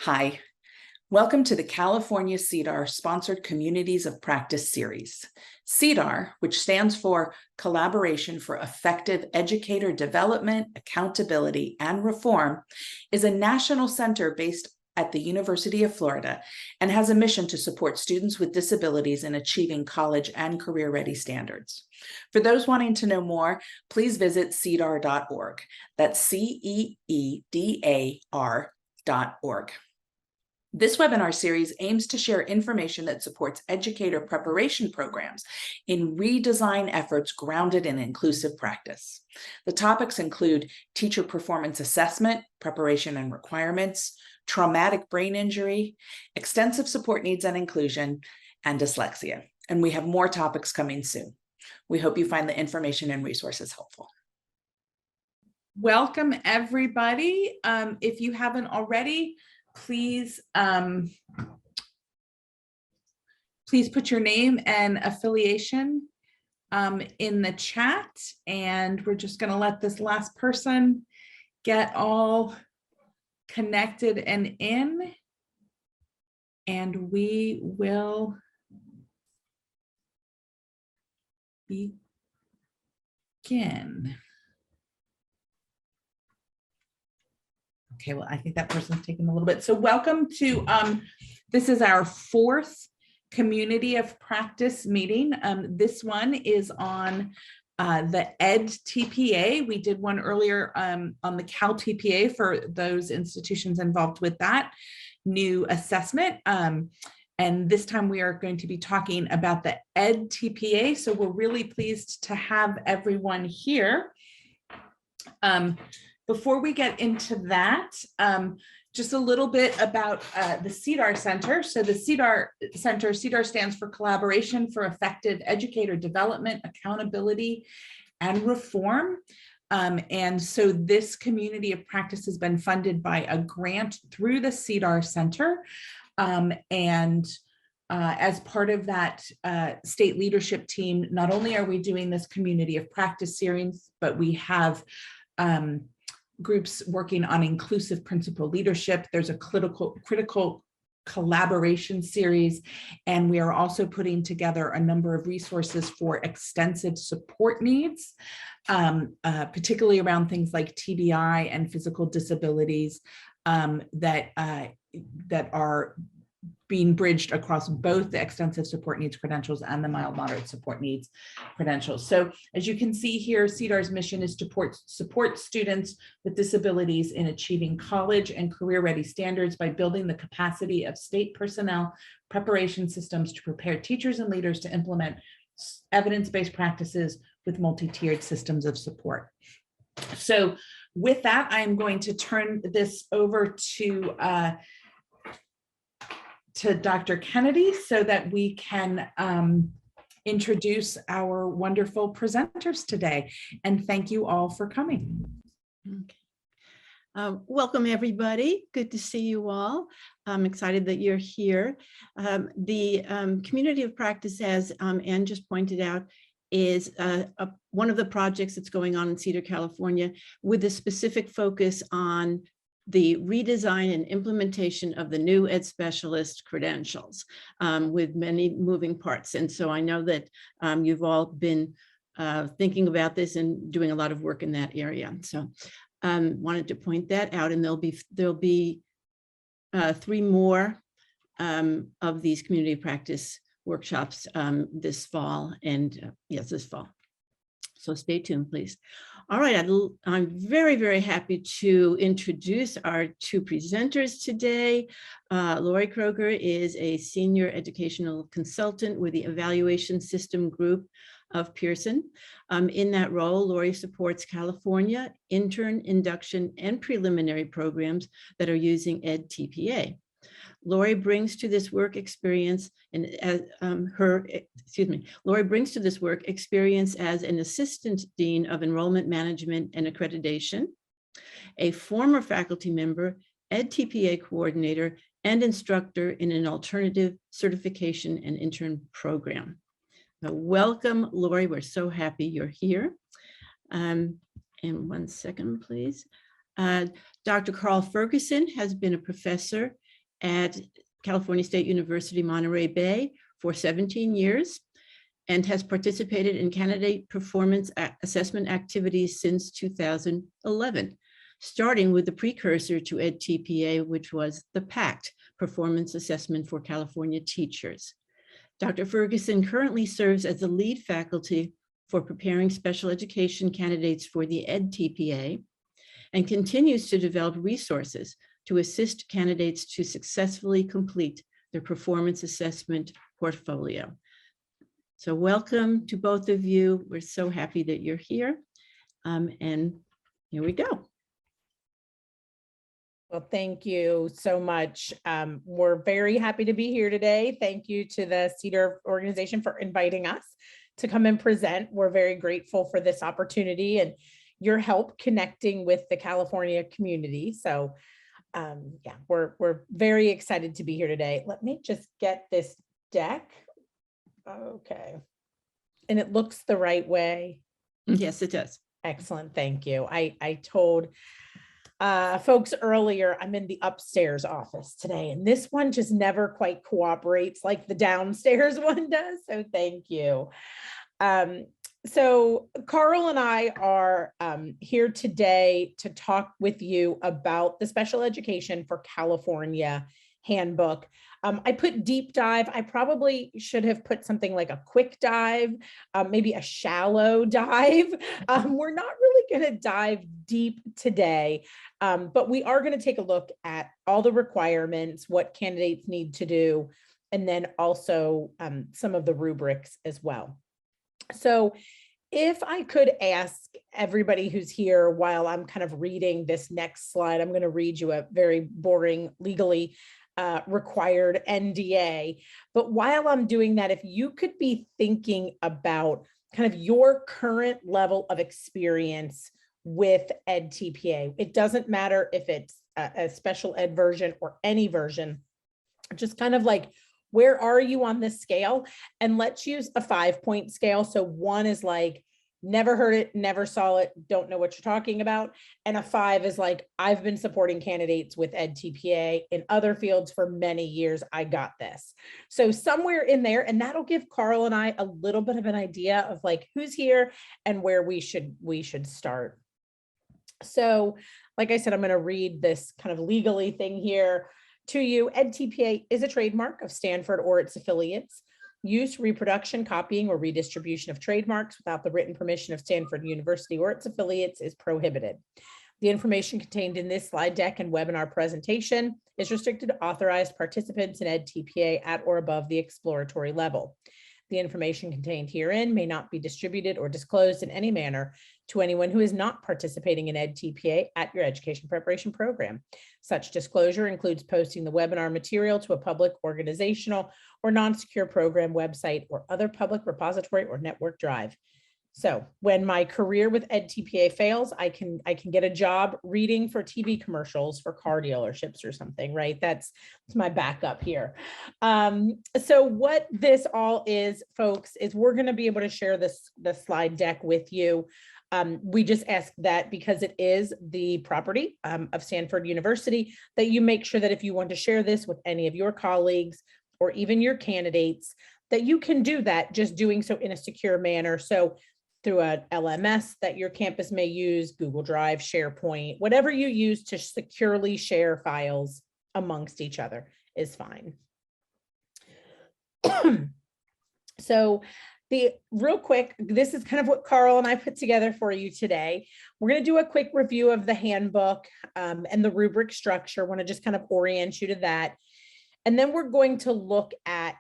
Hi, welcome to the California CEDAR sponsored Communities of Practice series. CEDAR, which stands for Collaboration for Effective Educator Development, Accountability, and Reform, is a national center based at the University of Florida and has a mission to support students with disabilities in achieving college and career-ready standards. For those wanting to know more, please visit cedar.org. That's CEEDAR.org. This webinar series aims to share information that supports educator preparation programs in redesign efforts grounded in inclusive practice. The topics include teacher performance assessment, preparation and requirements, traumatic brain injury, extensive support needs and inclusion, and dyslexia. And we have more topics coming soon. We hope you find the information and resources helpful. Welcome, everybody. If you haven't already, please put your name and affiliation in the chat, and we're just going to let this last person get all connected and in, and we will begin. Okay, well, I think that person's taking a little bit. So welcome to, this is our fourth community of practice meeting. This one is on the edTPA. We did one earlier on the CalTPA for those institutions involved with that new assessment. And this time we are going to be talking about the edTPA. So we're really pleased to have everyone here. Before we get into that, just a little bit about the CEDAR Center. So the CEDAR Center, CEDAR stands for Collaboration for Effective Educator Development, Accountability, and Reform. And so this community of practice has been funded by a grant through the CEDAR Center. As part of that state leadership team, not only are we doing this community of practice series, but we have groups working on inclusive principal leadership. There's a critical collaboration series, and we are also putting together a number of resources for extensive support needs, particularly around things like TBI and physical disabilities that are being bridged across both the extensive support needs credentials and the mild moderate support needs credentials. So as you can see here, CEDAR's mission is to support students with disabilities in achieving college and career ready standards by building the capacity of state personnel preparation systems to prepare teachers and leaders to implement evidence-based practices with multi-tiered systems of support. So with that, I'm going to turn this over to Dr. Kennedy so that we can introduce our wonderful presenters today. And thank you all for coming. Okay. Welcome, everybody. Good to see you all. I'm excited that you're here. The community of practice, as Ann just pointed out, is one of the projects that's going on in Cedar, California, with a specific focus on the redesign and implementation of the new ed specialist credentials with many moving parts. And so I know that you've all been thinking about this and doing a lot of work in that area. So wanted to point that out, and there'll be 3 more of these community practice workshops this fall, and yes, this fall. So stay tuned, please. All right, I'm very, very happy to introduce our 2 presenters today. Lori Kroeger is a senior educational consultant with the Evaluation System Group of Pearson. In that role, Lori supports California intern, induction, and preliminary programs that are using edTPA. Lori brings to this work experience Lori brings to this work experience as an assistant dean of enrollment management and accreditation, a former faculty member, edTPA coordinator, and instructor in an alternative certification and intern program. Now, welcome, Lori. We're so happy you're here. And 1 second, please. Dr. Carl Ferguson has been a professor at California State University, Monterey Bay for 17 years and has participated in candidate performance assessment activities since 2011, starting with the precursor to edTPA, which was the PACT, Performance Assessment for California Teachers. Dr. Ferguson currently serves as the lead faculty for preparing special education candidates for the edTPA and continues to develop resources to assist candidates to successfully complete their performance assessment portfolio. So welcome to both of you. We're so happy that you're here. And here we go. Well, thank you so much. We're very happy to be here today. Thank you to the CEDAR organization for inviting us to come and present. We're very grateful for this opportunity and your help connecting with the California community. So yeah, we're very excited to be here today. Let me just get this deck. Okay. And it looks the right way. Yes, it does. Excellent. Thank you. I told folks earlier, I'm in the upstairs office today, and this one just never quite cooperates like the downstairs one does. So thank you. So Carl and I are here today to talk with you about the Special Education for California handbook. I put deep dive. I probably should have put something like a quick dive, maybe a shallow dive. We're not really going to dive deep today, but we are going to take a look at all the requirements, what candidates need to do, and then also some of the rubrics as well. So if I could ask everybody who's here while I'm kind of reading this next slide, I'm going to read you a very boring legally required NDA. But while I'm doing that, if you could be thinking about kind of your current level of experience with edTPA, it doesn't matter if it's a special ed version or any version, just kind of like, where are you on this scale? And let's use a 5-point scale. So 1 is like, never heard it, never saw it, don't know what you're talking about. And a 5 is like, I've been supporting candidates with edTPA in other fields for many years. I got this. So somewhere in there, and that'll give Carl and I a little bit of an idea of like who's here and where we should start. So like I said, I'm going to read this kind of legally thing here to you. edTPA is a trademark of Stanford or its affiliates. Use, reproduction, copying, or redistribution of trademarks without the written permission of Stanford University or its affiliates is prohibited. The information contained in this slide deck and webinar presentation is restricted to authorized participants in edTPA at or above the exploratory level. The information contained herein may not be distributed or disclosed in any manner to anyone who is not participating in edTPA at your education preparation program. Such disclosure includes posting the webinar material to a public, organizational, or non-secure program website or other public repository or network drive. So when my career with edTPA fails, I can get a job reading for TV commercials for car dealerships or something, right? That's my backup here. So what this all is, folks, is we're going to be able to share the slide deck with you. We just ask that because it is the property of Stanford University, that you make sure that if you want to share this with any of your colleagues or even your candidates, that you can do that, just doing so in a secure manner. So through a LMS that your campus may use, Google Drive, SharePoint, whatever you use to securely share files amongst each other is fine. So real quick, this is kind of what Carl and I put together for you today. We're going to do a quick review of the handbook and the rubric structure. I want to just kind of orient you to that. And then we're going to look at,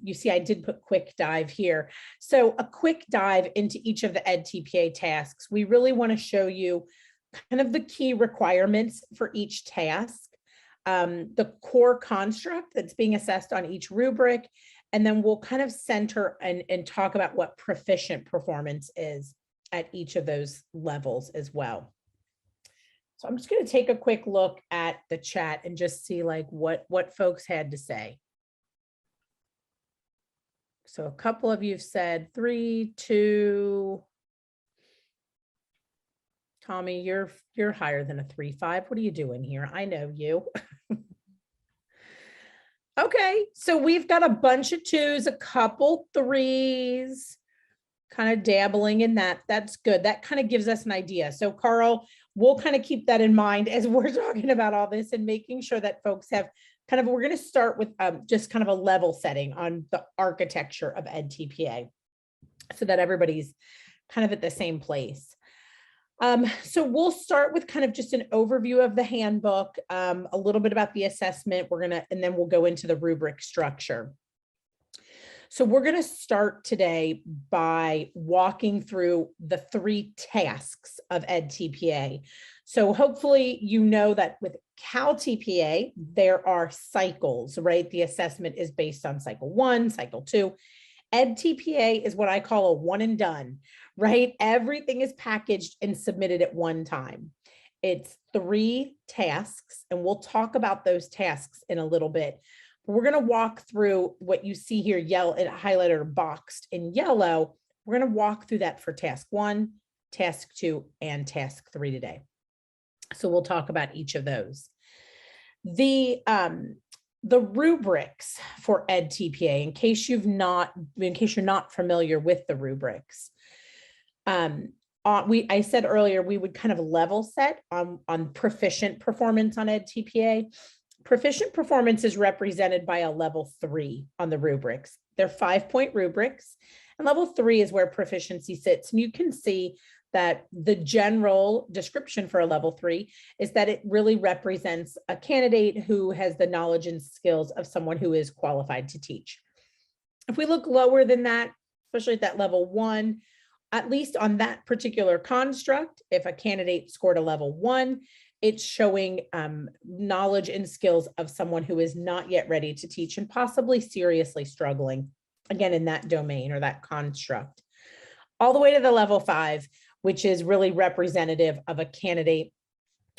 you see, I did put quick dive here. So a quick dive into each of the edTPA tasks. We really want to show you kind of the key requirements for each task, the core construct that's being assessed on each rubric, and then we'll kind of center and talk about what proficient performance is at each of those levels as well. So I'm just going to take a quick look at the chat and just see like what folks had to say. So a couple of you've said 3, 2. Tommy, you're higher than a 3.5. What are you doing here? I know you. Okay, so we've got a bunch of 2s, a couple 3s, kind of dabbling in that. That's good. That kind of gives us an idea. So Carl, we'll kind of keep that in mind as we're talking about all this and making sure that folks have kind of, we're going to start with just kind of a level setting on the architecture of edTPA so that everybody's kind of at the same place. So we'll start with kind of just an overview of the handbook, a little bit about the assessment. And then we'll go into the rubric structure. So we're going to start today by walking through the 3 tasks of edTPA. So hopefully you know that with CalTPA, there are cycles, right? The assessment is based on cycle 1, cycle 2. edTPA is what I call a one and done, right? Everything is packaged and submitted at one time. It's 3 tasks, and we'll talk about those tasks in a little bit. We're going to walk through what you see here, yellow, highlighted or boxed in yellow. We're going to walk through that for task 1, task 2, and task 3 today. So we'll talk about each of those. The rubrics for edTPA, in case you're not familiar with the rubrics, I said earlier we would kind of level set on proficient performance on edTPA. Proficient performance is represented by a level 3 on the rubrics. They're 5-point rubrics, and level 3 is where proficiency sits. And you can see that the general description for a level 3 is that it really represents a candidate who has the knowledge and skills of someone who is qualified to teach. If we look lower than that, especially at that level 1, at least on that particular construct, if a candidate scored a level 1, it's showing knowledge and skills of someone who is not yet ready to teach and possibly seriously struggling, again, in that domain or that construct. All the way to the level 5, which is really representative of a candidate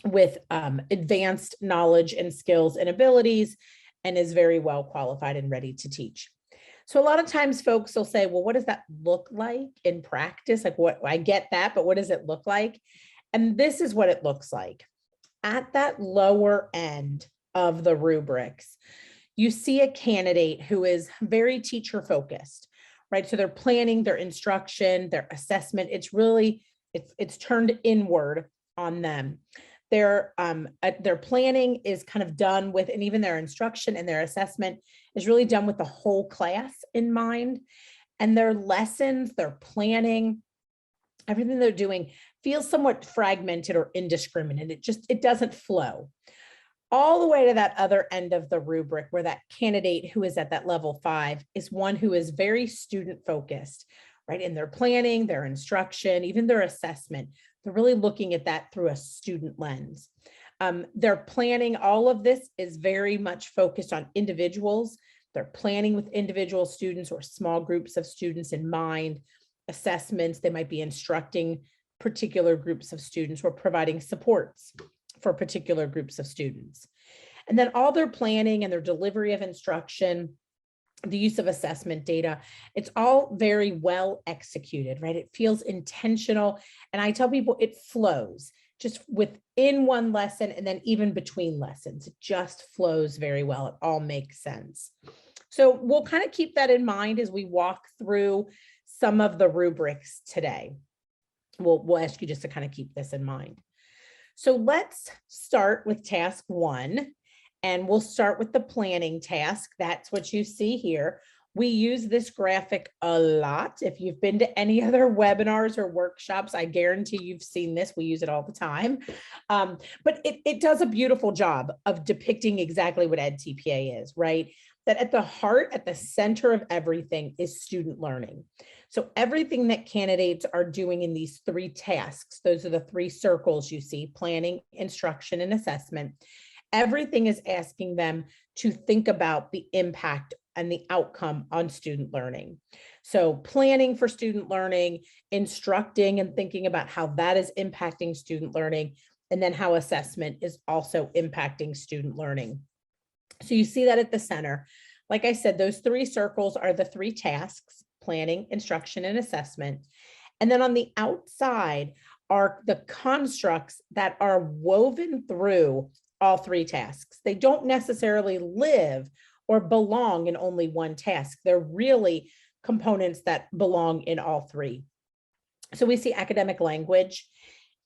with advanced knowledge and skills and abilities and is very well qualified and ready to teach. So a lot of times folks will say, well, what does that look like in practice? Like, what, I get that, but what does it look like? And this is what it looks like. At that lower end of the rubrics, you see a candidate who is very teacher focused, right? So they're planning their instruction, their assessment. It's really, it's turned inward on them. Their planning is kind of done with, and even their instruction and their assessment is really done with the whole class in mind. And their lessons, their planning, everything they're doing feels somewhat fragmented or indiscriminate. It doesn't flow. All the way to that other end of the rubric where that candidate who is at that level 5 is one who is very student focused, right? In their planning, their instruction, even their assessment, they're really looking at that through a student lens. Their planning, all of this is very much focused on individuals. They're planning with individual students or small groups of students in mind. Assessments, they might be instructing particular groups of students or providing supports for particular groups of students. And then all their planning and their delivery of instruction, the use of assessment data, it's all very well executed, right? It feels intentional. And I tell people it flows just within one lesson and then even between lessons. It just flows very well. It all makes sense. So we'll kind of keep that in mind as we walk through some of the rubrics today. We'll ask you just to kind of keep this in mind. So let's start with task 1, and we'll start with the planning task. That's what you see here. We use this graphic a lot. If you've been to any other webinars or workshops, I guarantee you've seen this. We use it all the time. But it does a beautiful job of depicting exactly what edTPA is, right? That at the heart, at the center of everything is student learning. So everything that candidates are doing in these 3 tasks, those are the 3 circles you see, planning, instruction, and assessment. Everything is asking them to think about the impact and the outcome on student learning. So planning for student learning, instructing and thinking about how that is impacting student learning, and then how assessment is also impacting student learning. So you see that at the center. Like I said, those 3 circles are the 3 tasks: planning, instruction, and assessment. And then on the outside are the constructs that are woven through all 3 tasks. They don't necessarily live or belong in only one task. They're really components that belong in all three. So we see academic language.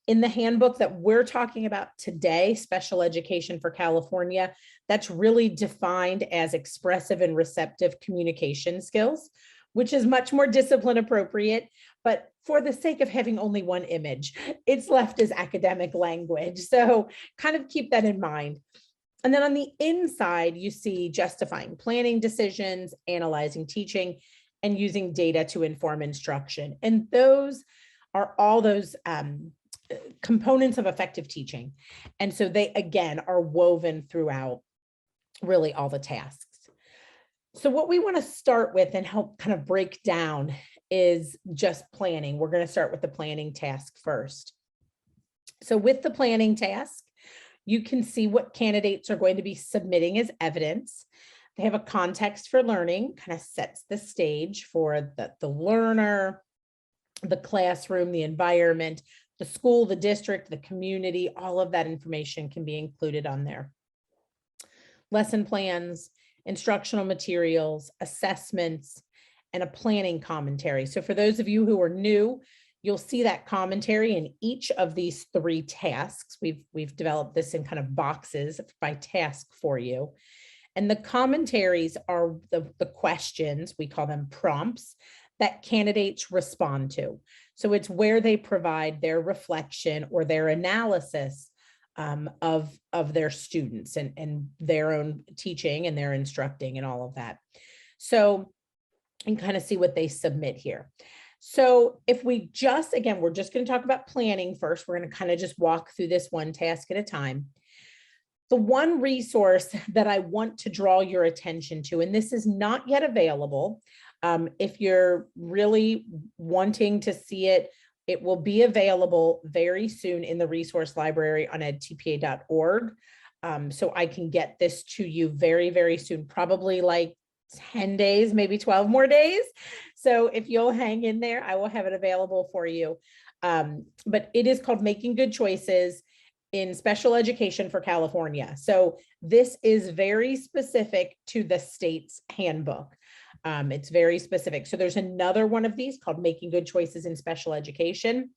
In the handbook that we're talking about today, Special Education for California, that's really defined as expressive and receptive communication skills, which is much more discipline appropriate. But for the sake of having only one image, it's left as academic language. So kind of keep that in mind. And then on the inside, you see justifying planning decisions, analyzing teaching, and using data to inform instruction. And those are all those components of effective teaching. And so they, again, are woven throughout really all the tasks. So what we want to start with and help kind of break down is just planning. We're going to start with the planning task first. So with the planning task, you can see what candidates are going to be submitting as evidence. They have a context for learning, kind of sets the stage for the learner, the classroom, the environment, the school, the district, the community. All of that information can be included on there. Lesson plans, instructional materials, assessments, and a planning commentary. So for those of you who are new, you'll see that commentary in each of these three tasks. We've developed this in kind of boxes by task for you. And the commentaries are the questions, we call them prompts, that candidates respond to. So it's where they provide their reflection or their analysis of their students and their own teaching and their instructing and all of that. So, and kind of see what they submit here. So if we just, again, we're just going to talk about planning first. We're going to kind of just walk through this one task at a time. The one resource that I want to draw your attention to, and this is not yet available, if you're really wanting to see it, it will be available very soon in the resource library on edTPA.org. So I can get this to you very, very soon, probably like 10 days, maybe 12 more days. So if you'll hang in there, I will have it available for you. But it is called Making Good Choices in Special Education for California. So this is very specific to the state's handbook. It's very specific. So there's another one of these called Making Good Choices in Special Education.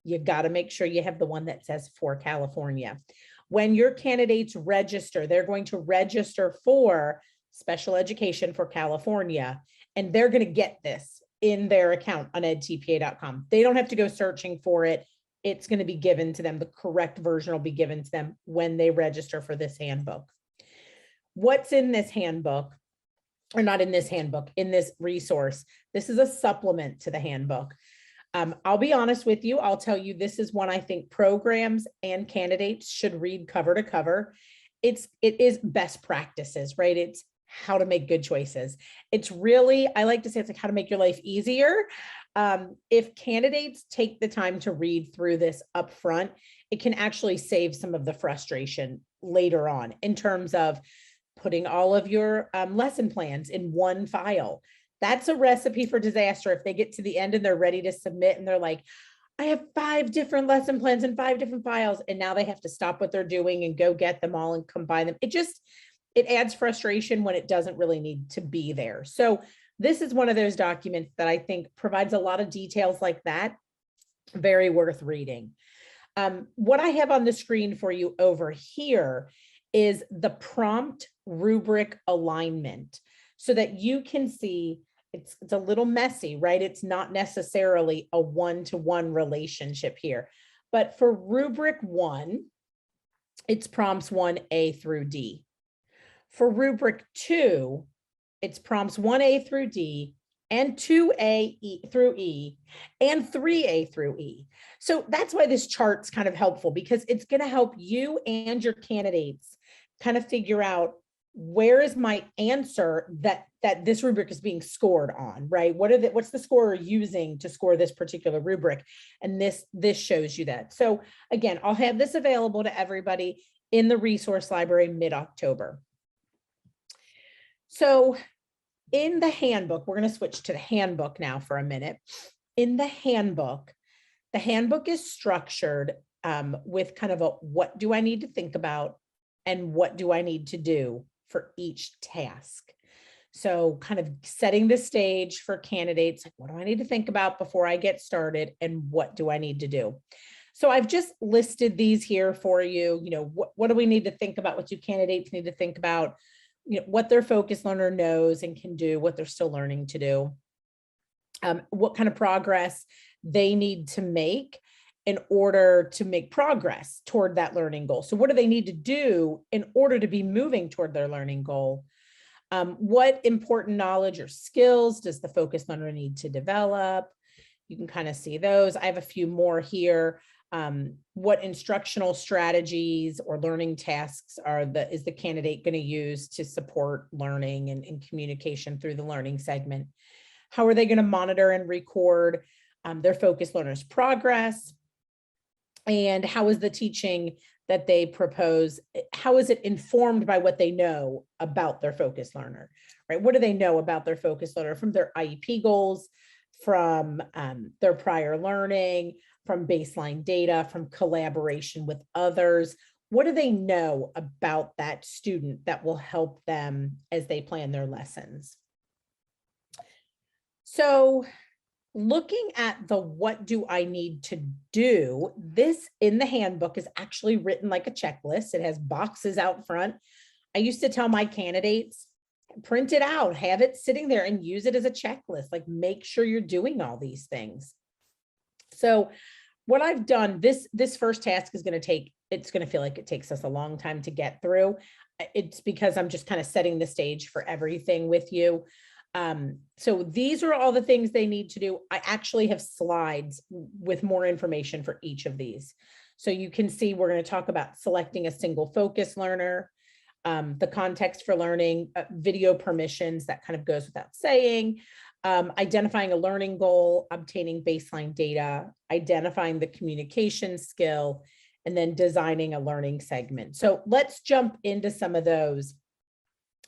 You got to make sure you have the one that says for California. When your candidates register, they're going to register for Special Education for California, and they're going to get this in their account on edtpa.com. They don't have to go searching for it. It's going to be given to them. The correct version will be given to them when they register for this handbook. What's in this handbook? Or not in this handbook, in this resource. This is a supplement to the handbook. I'll be honest with you. I'll tell you, this is one I think programs and candidates should read cover to cover. It is best practices, right? It's how to make good choices. It's really, I like to say it's like how to make your life easier. If candidates take the time to read through this up front, it can actually save some of the frustration later on in terms of putting all of your lesson plans in one file. That's a recipe for disaster. If they get to the end and they're ready to submit and they're like, I have 5 different lesson plans in 5 different files, and now they have to stop what they're doing and go get them all and combine them. It adds frustration when it doesn't really need to be there. So this is one of those documents that I think provides a lot of details like that. Very worth reading. What I have on the screen for you over here is the prompt rubric alignment so that you can see it's a little messy, right? It's not necessarily a one-to-one relationship here, but for rubric 1, it's prompts 1A through D. For rubric 2, it's prompts 1A through D and 2A through E and 3A through E. So that's why this chart's kind of helpful, because it's going to help you and your candidates kind of figure out where is my answer that this rubric is being scored on, right? What's the scorer using to score this particular rubric? And this shows you that. So again, I'll have this available to everybody in the resource library mid-October. So in the handbook, we're going to switch to the handbook now for a minute. In the handbook is structured with kind of a what do I need to think about and what do I need to do for each task. So kind of setting the stage for candidates, like, what do I need to think about before I get started, and what do I need to do? So I've just listed these here for you. What do we need to think about? What do candidates need to think about? What their focus learner knows and can do, what they're still learning to do, what kind of progress they need to make in order to make progress toward that learning goal. So what do they need to do in order to be moving toward their learning goal? What important knowledge or skills does the focus learner need to develop? You can kind of see those. I have a few more here. What instructional strategies or learning tasks is the candidate going to use to support learning and communication through the learning segment? How are they going to monitor and record their focus learners' progress? And how is the teaching that they propose, how is it informed by what they know about their focus learner, right? What do they know about their focus learner from their IEP goals, from their prior learning, from baseline data, from collaboration with others? What do they know about that student that will help them as they plan their lessons? So looking at the what do I need to do, this in the handbook is actually written like a checklist. It has boxes out front. I used to tell my candidates, print it out, have it sitting there and use it as a checklist. Like, make sure you're doing all these things. So what I've done, this first task is going to it's going to feel like it takes us a long time to get through. It's because I'm just kind of setting the stage for everything with you. So these are all the things they need to do. I actually have slides with more information for each of these. So you can see we're going to talk about selecting a single focus learner, the context for learning, video permissions, that kind of goes without saying, identifying a learning goal, obtaining baseline data, identifying the communication skill, and then designing a learning segment. So let's jump into some of those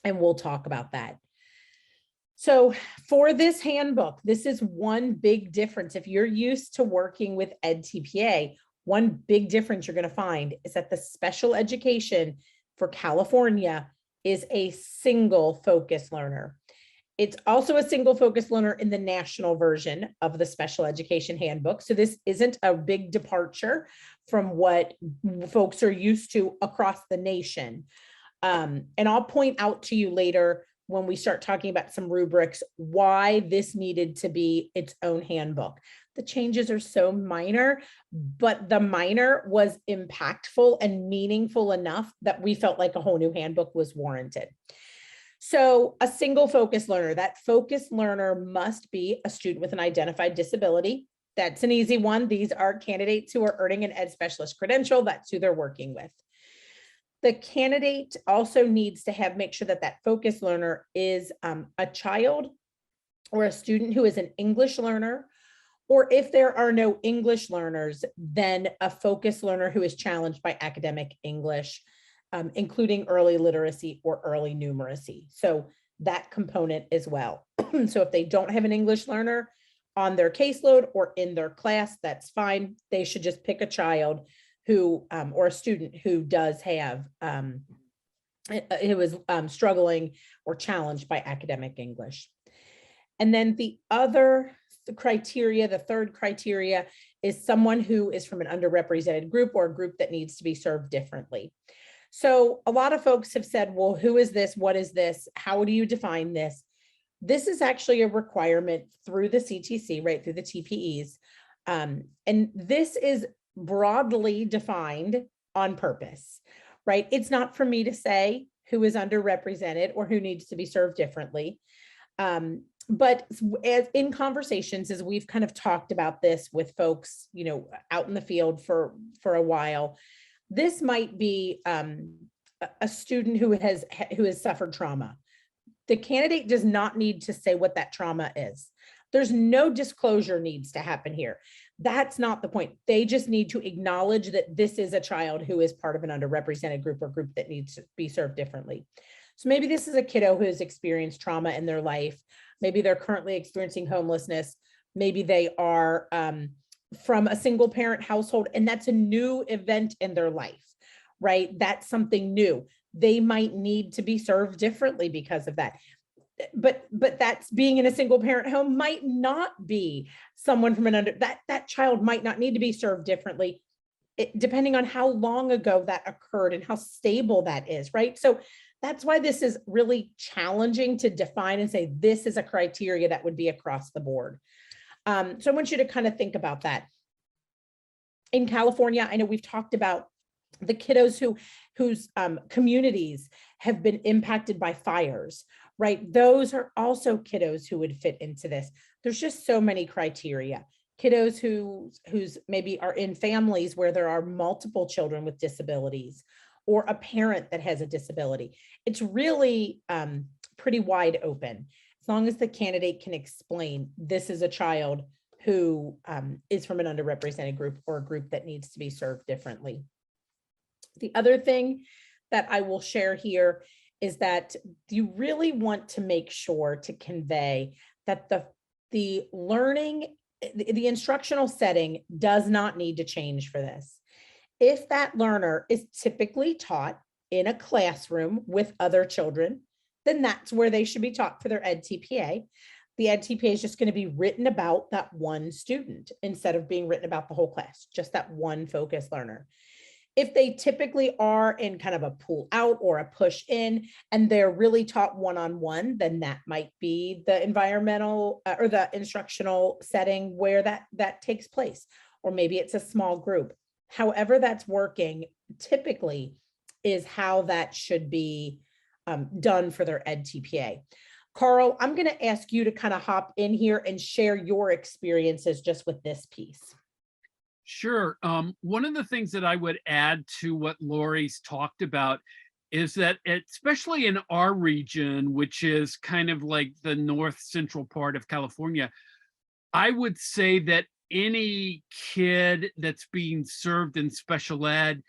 and we'll talk about that. So for this handbook, this is one big difference. If you're used to working with edTPA, one big difference you're going to find is that the special education for California is a single focus learner. It's also a single focus learner in the national version of the special education handbook. So this isn't a big departure from what folks are used to across the nation. And I'll point out to you later when we start talking about some rubrics, why this needed to be its own handbook. The changes are so minor, but the minor was impactful and meaningful enough that we felt like a whole new handbook was warranted. So a single focus learner, that focus learner must be a student with an identified disability. That's an easy one. These are candidates who are earning an ed specialist credential. That's who they're working with. The candidate also needs to make sure that that focus learner is a child or a student who is an English learner, or if there are no English learners, then a focus learner who is challenged by academic English, including early literacy or early numeracy. So that component as well. So if they don't have an English learner on their caseload or in their class, that's fine. They should just pick a child who or a student who does have who is struggling or challenged by academic English. And then the third criteria is someone who is from an underrepresented group or a group that needs to be served differently. So a lot of folks have said, well, who is this? What is this? How do you define this? This is actually a requirement through the CTC, right, through the TPEs. And this is broadly defined on purpose, right? It's not for me to say who is underrepresented or who needs to be served differently. But as in conversations, as we've kind of talked about this with folks, out in the field for a while, this might be a student who has suffered trauma. The candidate does not need to say what that trauma is. There's no disclosure needs to happen here. That's not the point. They just need to acknowledge that this is a child who is part of an underrepresented group or group that needs to be served differently. So maybe this is a kiddo who has experienced trauma in their life. Maybe they're currently experiencing homelessness. Maybe they are from a single parent household, and that's a new event in their life, right? That's something new. they might need to be served differently because of that. But that's being in a single parent home might not be someone from that child might not need to be served differently, depending on how long ago that occurred and how stable that is, right? So that's why this is really challenging to define and say, this is a criteria that would be across the board. So I want you to kind of think about that. In California, I know we've talked about the kiddos whose communities have been impacted by fires, right? Those are also kiddos who would fit into this. There's just so many criteria. Kiddos who's maybe are in families where there are multiple children with disabilities, or a parent that has a disability. It's really pretty wide open. As long as the candidate can explain, this is a child who is from an underrepresented group or a group that needs to be served differently. The other thing that I will share here is that you really want to make sure to convey that the learning, the instructional setting does not need to change for this. If that learner is typically taught in a classroom with other children, then that's where they should be taught for their edTPA. The edTPA is just going to be written about that one student instead of being written about the whole class, just that one focused learner. If they typically are in kind of a pull out or a push in, and they're really taught one-on-one, then that might be the environmental or the instructional setting where that takes place. Or maybe it's a small group. However that's working typically is how that should be done for their edTPA. Carl, I'm going to ask you to kind of hop in here and share your experiences just with this piece. Sure. One of the things that I would add to what Lori's talked about is that, especially in our region, which is kind of like the north central part of California, I would say that any kid that's being served in special ed,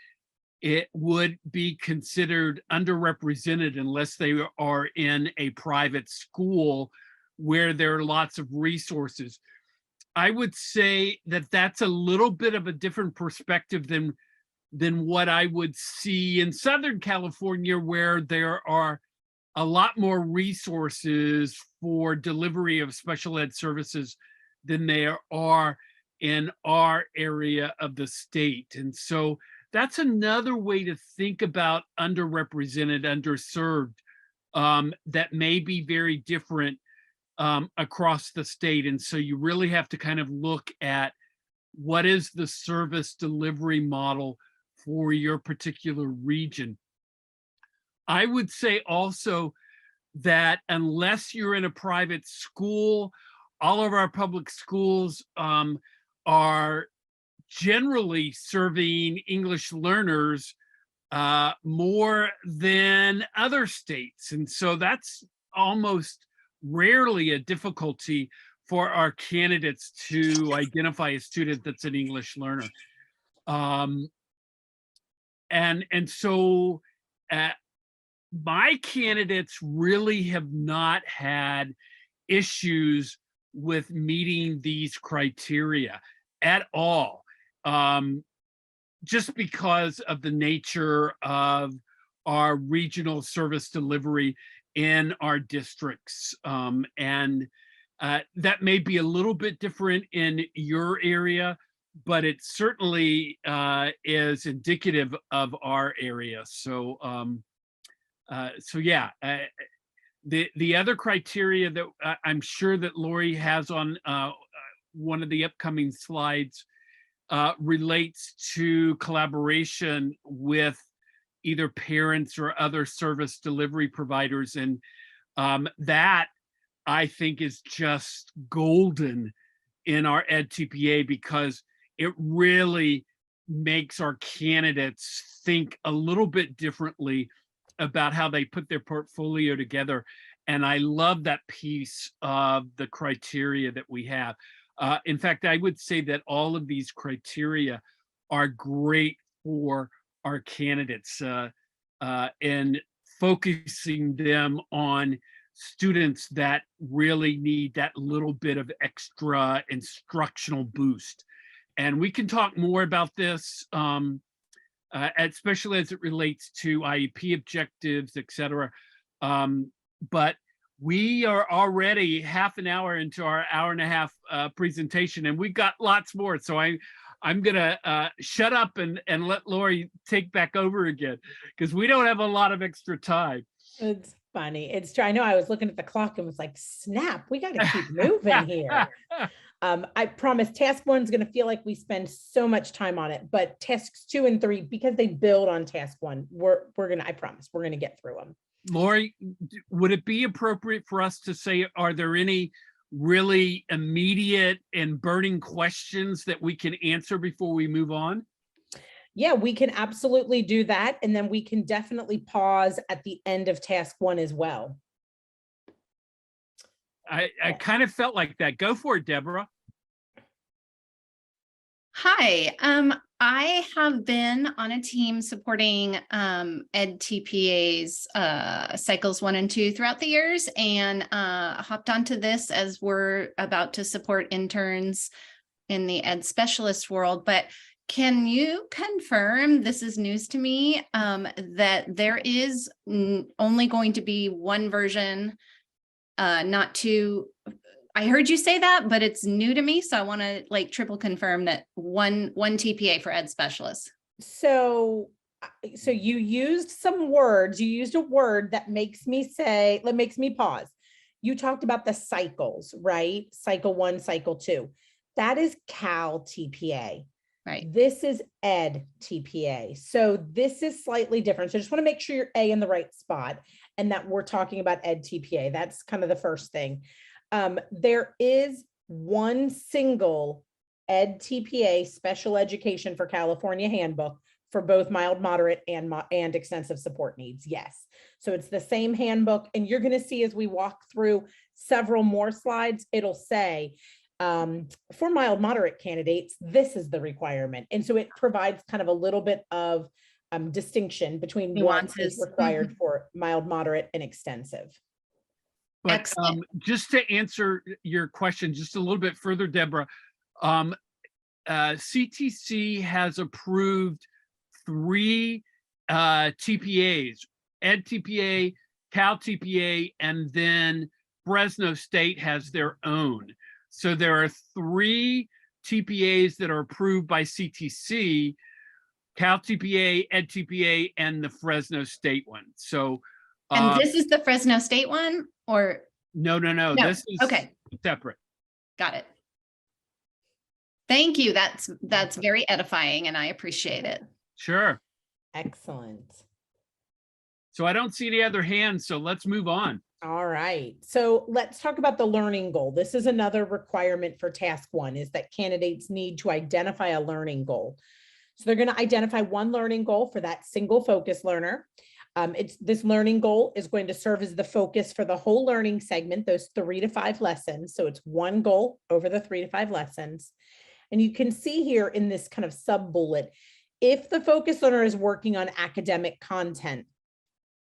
it would be considered underrepresented unless they are in a private school where there are lots of resources. I would say that that's a little bit of a different perspective than what I would see in Southern California, where there are a lot more resources for delivery of special ed services than there are in our area of the state. And so that's another way to think about underrepresented, underserved, that may be very different across the state. And so you really have to kind of look at what is the service delivery model for your particular region. I would say also that unless you're in a private school, all of our public schools are generally serving English learners more than other states. And so that's almost rarely a difficulty for our candidates to identify a student that's an English learner. And so my candidates really have not had issues with meeting these criteria at all, just because of the nature of our regional service delivery in our districts. And that may be a little bit different in your area, but it certainly is indicative of our area. So, so yeah, the other criteria that I'm sure that Lori has on one of the upcoming slides relates to collaboration with either parents or other service delivery providers. And that, I think, is just golden in our edTPA, because it really makes our candidates think a little bit differently about how they put their portfolio together. And I love that piece of the criteria that we have. In fact, I would say that all of these criteria are great for our candidates and focusing them on students that really need that little bit of extra instructional boost. And we can talk more about this especially as it relates to IEP objectives, et cetera. But we are already half an hour into our hour and a half presentation, and we've got lots more. So I'm gonna shut up and let Lori take back over again, because we don't have a lot of extra time. It's funny. It's true. I know I was looking at the clock and was like, snap, we got to keep moving here. I promise task 1 is going to feel like we spend so much time on it, but tasks 2 and 3, because they build on task 1, I promise we're going to get through them. Lori, would it be appropriate for us to say, are there any really immediate and burning questions that we can answer before we move on? Yeah, we can absolutely do that. And then we can definitely pause at the end of task 1 as well. I kind of felt like that. Go for it, Deborah. Hi, I have been on a team supporting edTPA's cycles 1 and 2 throughout the years, and hopped onto this as we're about to support interns in the ed specialist world. But can you confirm, this is news to me, that there is only going to be one version, not two? I heard you say that, but it's new to me. So I want to like triple confirm that one TPA for ed specialists. So you used some words, you used a word that makes me pause. You talked about the cycles, right? Cycle 1, cycle 2. That is Cal TPA. Right. This is ed TPA. So this is slightly different. So I just want to make sure you're in the right spot and that we're talking about ed TPA. That's kind of the first thing. There is one single ed TPA special education for California handbook for both mild, moderate, and extensive support needs. Yes. So it's the same handbook. And you're going to see as we walk through several more slides, it'll say, for mild, moderate candidates, this is the requirement. And so it provides kind of a little bit of distinction between what is required for mild, moderate, and extensive. But just to answer your question just a little bit further, Deborah, CTC has approved 3 TPAs, edTPA, Cal TPA, and then Fresno State has their own. So there are 3 TPAs that are approved by CTC, Cal TPA, edTPA, and the Fresno State one. So and this is the Fresno State one, or? No. This is separate. Got it. Thank you. That's very edifying, and I appreciate it. Sure. Excellent. So I don't see any other hands, so let's move on. All right. So let's talk about the learning goal. This is another requirement for task 1, is that candidates need to identify a learning goal. So they're going to identify one learning goal for that single focus learner. This learning goal is going to serve as the focus for the whole learning segment, those 3 to 5 lessons. So it's one goal over the 3 to 5 lessons. And you can see here in this kind of sub bullet, if the focus learner is working on academic content,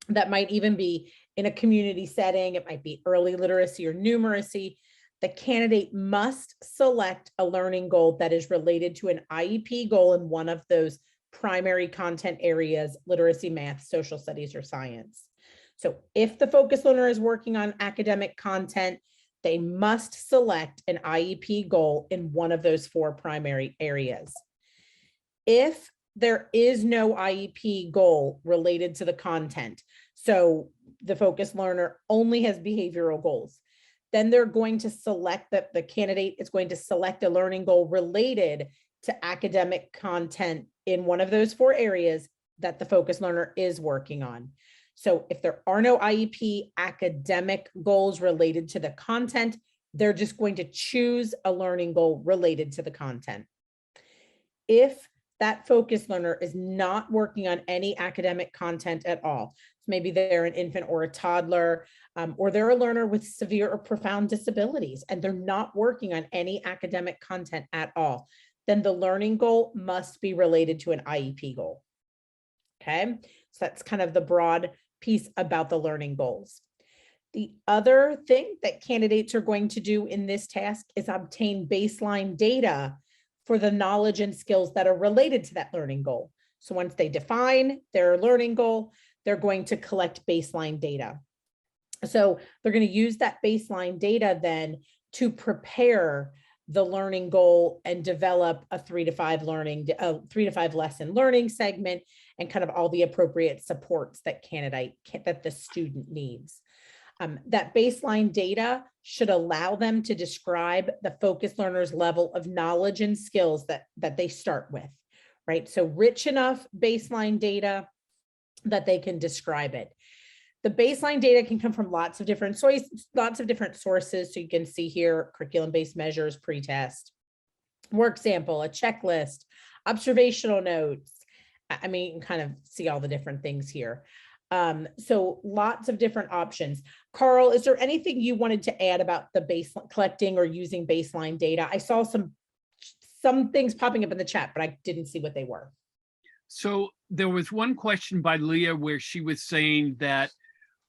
that might even be in a community setting, it might be early literacy or numeracy, the candidate must select a learning goal that is related to an IEP goal in one of those primary content areas: literacy, math, social studies, or science. So if the focus learner is working on academic content, they must select an IEP goal in one of those 4 primary areas. If there is no IEP goal related to the content, so the focus learner only has behavioral goals, then they're going to select that the candidate is going to select a learning goal related to academic content in one of those 4 areas that the focus learner is working on. So if there are no IEP academic goals related to the content, they're just going to choose a learning goal related to the content. If that focus learner is not working on any academic content at all, maybe they're an infant or a toddler, or they're a learner with severe or profound disabilities, and they're not working on any academic content at all, then the learning goal must be related to an IEP goal. Okay, so that's kind of the broad piece about the learning goals. The other thing that candidates are going to do in this task is obtain baseline data for the knowledge and skills that are related to that learning goal. So once they define their learning goal, they're going to collect baseline data. So they're going to use that baseline data then to prepare the learning goal and develop a 3 to 5 lesson learning segment and kind of all the appropriate supports that the student needs. That baseline data should allow them to describe the focused learner's level of knowledge and skills that they start with, right? So rich enough baseline data that they can describe it. The baseline data can come from lots of different sources. So you can see here, curriculum-based measures, pretest, work sample, a checklist, observational notes. I mean, you can kind of see all the different things here. So lots of different options. Carl, is there anything you wanted to add about the baseline collecting or using baseline data? I saw some things popping up in the chat, but I didn't see what they were. So there was one question by Leah where she was saying that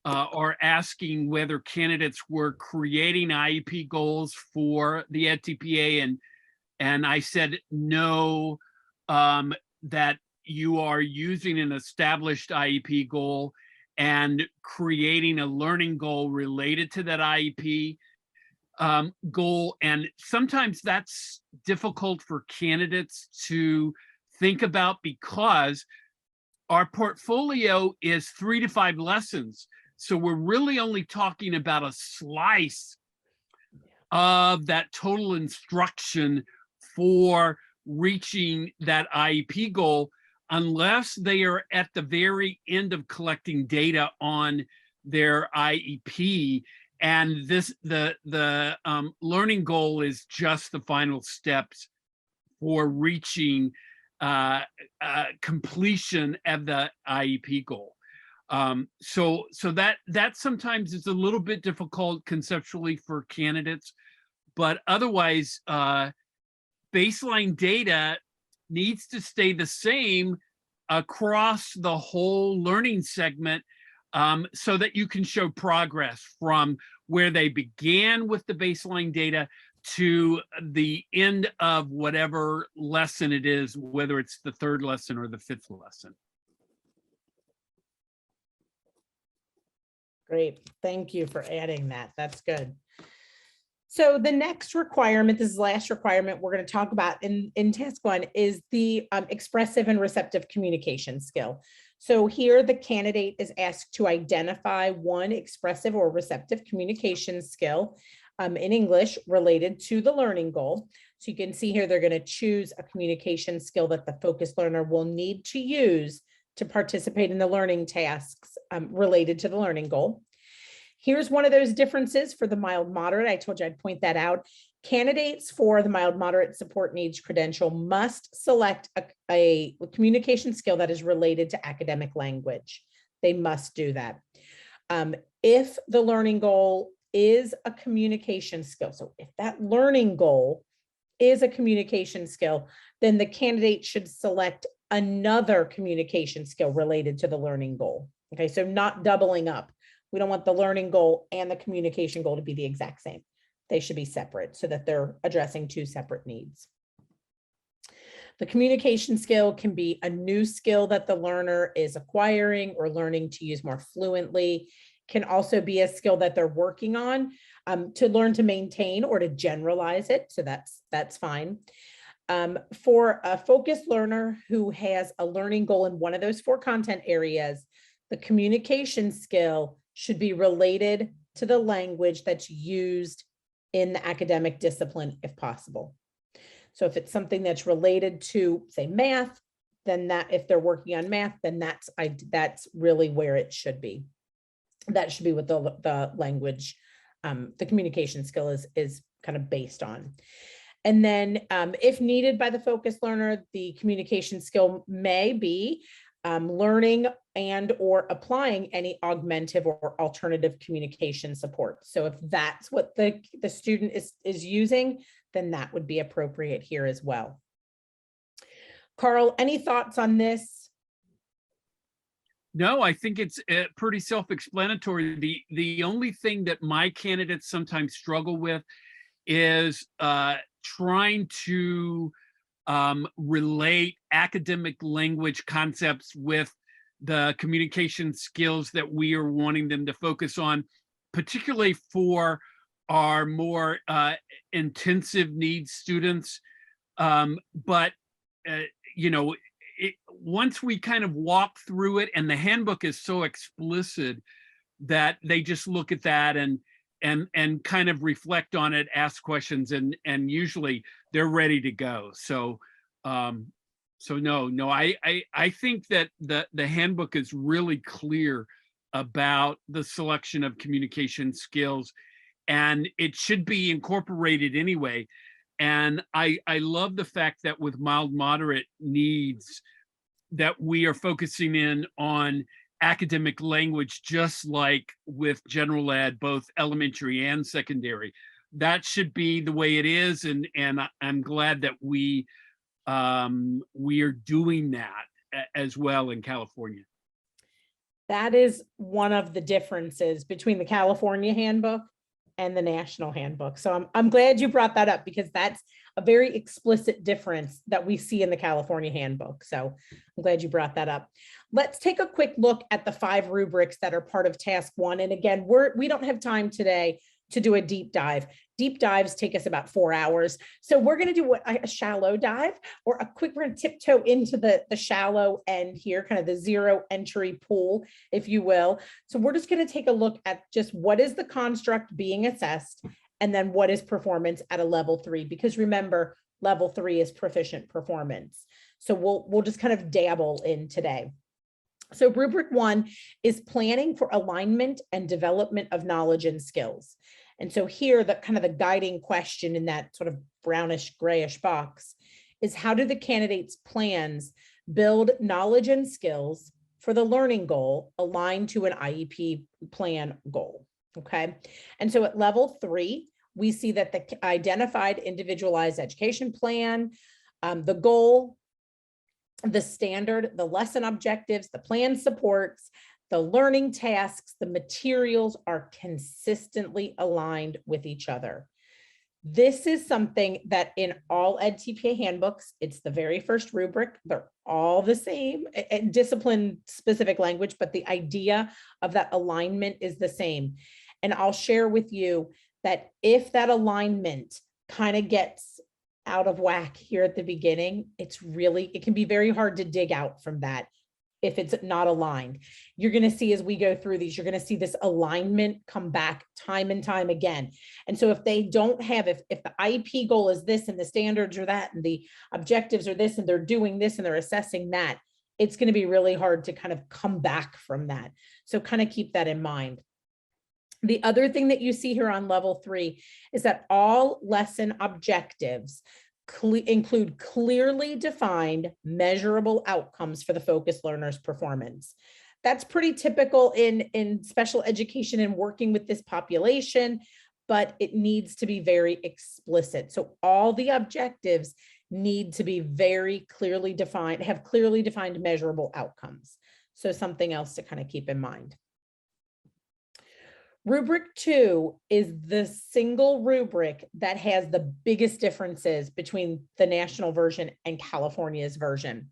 or asking whether candidates were creating IEP goals for the edTPA, and I said no, that you are using an established IEP goal and creating a learning goal related to that IEP goal. And sometimes that's difficult for candidates to think about because our portfolio is 3 to 5 lessons. So we're really only talking about a slice of that total instruction for reaching that IEP goal, unless they are at the very end of collecting data on their IEP. And the learning goal is just the final steps for reaching completion of the IEP goal. So that sometimes is a little bit difficult conceptually for candidates, but otherwise, baseline data needs to stay the same across the whole learning segment, so that you can show progress from where they began with the baseline data to the end of whatever lesson it is, whether it's the 3rd lesson or the 5th lesson. Great, thank you for adding that. That's good. So the next requirement, this is the last requirement we're going to talk about in task 1, is the expressive and receptive communication skill. So here the candidate is asked to identify one expressive or receptive communication skill in English related to the learning goal. So you can see here they're going to choose a communication skill that the focused learner will need to use to participate in the learning tasks related to the learning goal. Here's one of those differences for the mild moderate. I told you I'd point that out. Candidates for the mild moderate support needs credential must select a communication skill that is related to academic language. They must do that. If the learning goal is a communication skill, so if that learning goal is a communication skill, then the candidate should select another communication skill related to the learning goal. Okay, so not doubling up. We don't want the learning goal and the communication goal to be the exact same. They should be separate so that they're addressing 2 separate needs. The communication skill can be a new skill that the learner is acquiring or learning to use more fluently. Can also be a skill that they're working on to learn to maintain or to generalize it. So that's fine. For a focused learner who has a learning goal in one of those 4 content areas, the communication skill should be related to the language that's used in the academic discipline if possible. So if it's something that's related to, say, math, then that, if they're working on math, then that's really where it should be. That should be what the language, the communication skill is kind of based on. And then if needed by the focused learner, the communication skill may be learning and or applying any augmentative or alternative communication support. So if that's what the student is using, then that would be appropriate here as well. Carl, any thoughts on this? No, I think it's pretty self-explanatory. The only thing that my candidates sometimes struggle with is trying to relate academic language concepts with the communication skills that we are wanting them to focus on, particularly for our more intensive needs students. But you know, once we kind of walk through it, and the handbook is so explicit that they just look at that and kind of reflect on it, ask questions, and usually they're ready to go. So no, I think that the handbook is really clear about the selection of communication skills, and it should be incorporated anyway. And I love the fact that with mild moderate needs, that we are focusing in on academic language, just like with general ed, both elementary and secondary. That should be the way it is, and I'm glad that we are doing that as well in California. That is one of the differences between the California handbook and the national handbook. So I'm glad you brought that up, because that's a very explicit difference that we see in the California handbook. So I'm glad you brought that up. Let's take a quick look at the 5 rubrics that are part of task 1. And again, we don't have time today to do a deep dive. Deep dives take us about 4 hours. So we're going to do a shallow dive, or a quick, we're going to tiptoe into the shallow end here, kind of the 0 entry pool, if you will. So we're just going to take a look at just what is the construct being assessed, and then what is performance at a level 3, because remember, level 3 is proficient performance. So we'll just kind of dabble in today. So rubric 1 is planning for alignment and development of knowledge and skills. And so here, the kind of the guiding question in that sort of brownish grayish box is, how do the candidates' plans build knowledge and skills for the learning goal aligned to an IEP plan goal? Okay. And so at level 3, we see that the identified individualized education plan, the goal, the standard, the lesson objectives, the plan supports, the learning tasks, the materials are consistently aligned with each other. This is something that in all edTPA handbooks, it's the very first rubric. They're all the same, discipline specific language, but the idea of that alignment is the same. And I'll share with you that if that alignment kind of gets out of whack here at the beginning, it can be very hard to dig out from that if it's not aligned. You're going to see, as we go through these, you're going to see this alignment come back time and time again. And so if they don't have, if the IEP goal is this, and the standards are that, and the objectives are this, and they're doing this, and they're assessing that, it's going to be really hard to kind of come back from that. So kind of keep that in mind. The other thing that you see here on level 3 is that all lesson objectives include clearly defined measurable outcomes for the focused learner's performance. That's pretty typical in special education and working with this population, but it needs to be very explicit. So all the objectives need to be very clearly defined, have clearly defined measurable outcomes. So something else to kind of keep in mind. Rubric 2 is the single rubric that has the biggest differences between the national version and California's version.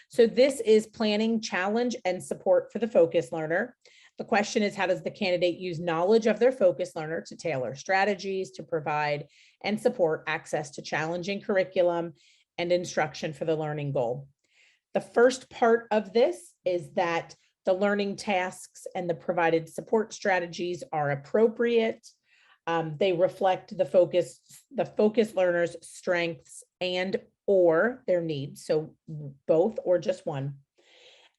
So this is planning, challenge, and support for the focus learner. The question is, how does the candidate use knowledge of their focus learner to tailor strategies to provide and support access to challenging curriculum and instruction for the learning goal? The first part of this is that the learning tasks and the provided support strategies are appropriate. They reflect the focus learner's strengths and or their needs. So both or just one.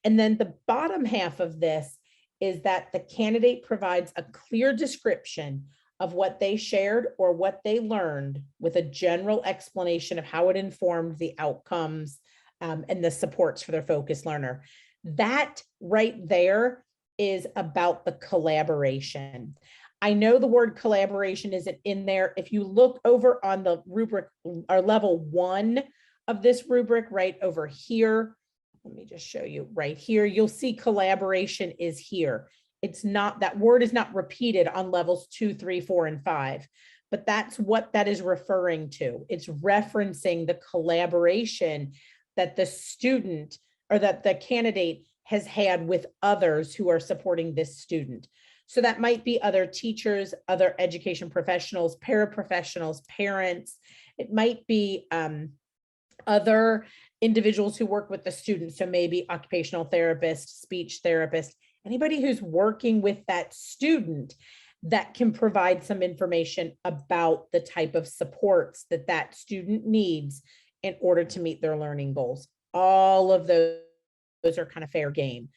And then the bottom half of this is that the candidate provides a clear description of what they shared or what they learned, with a general explanation of how it informed the outcomes and the supports for their focus learner. That right there is about the collaboration. I know the word collaboration isn't in there. If you look over on the rubric or level 1 of this rubric right over here, let me just show you right here, you'll see collaboration is here. It's not, that word is not repeated on levels 2, 3, 4, and 5, but that's what that is referring to. It's referencing the collaboration that the student or that the candidate has had with others who are supporting this student. So that might be other teachers, other education professionals, paraprofessionals, parents. It might be other individuals who work with the students. So maybe occupational therapist, speech therapist, anybody who's working with that student that can provide some information about the type of supports that that student needs in order to meet their learning goals. All of those are kind of fair game.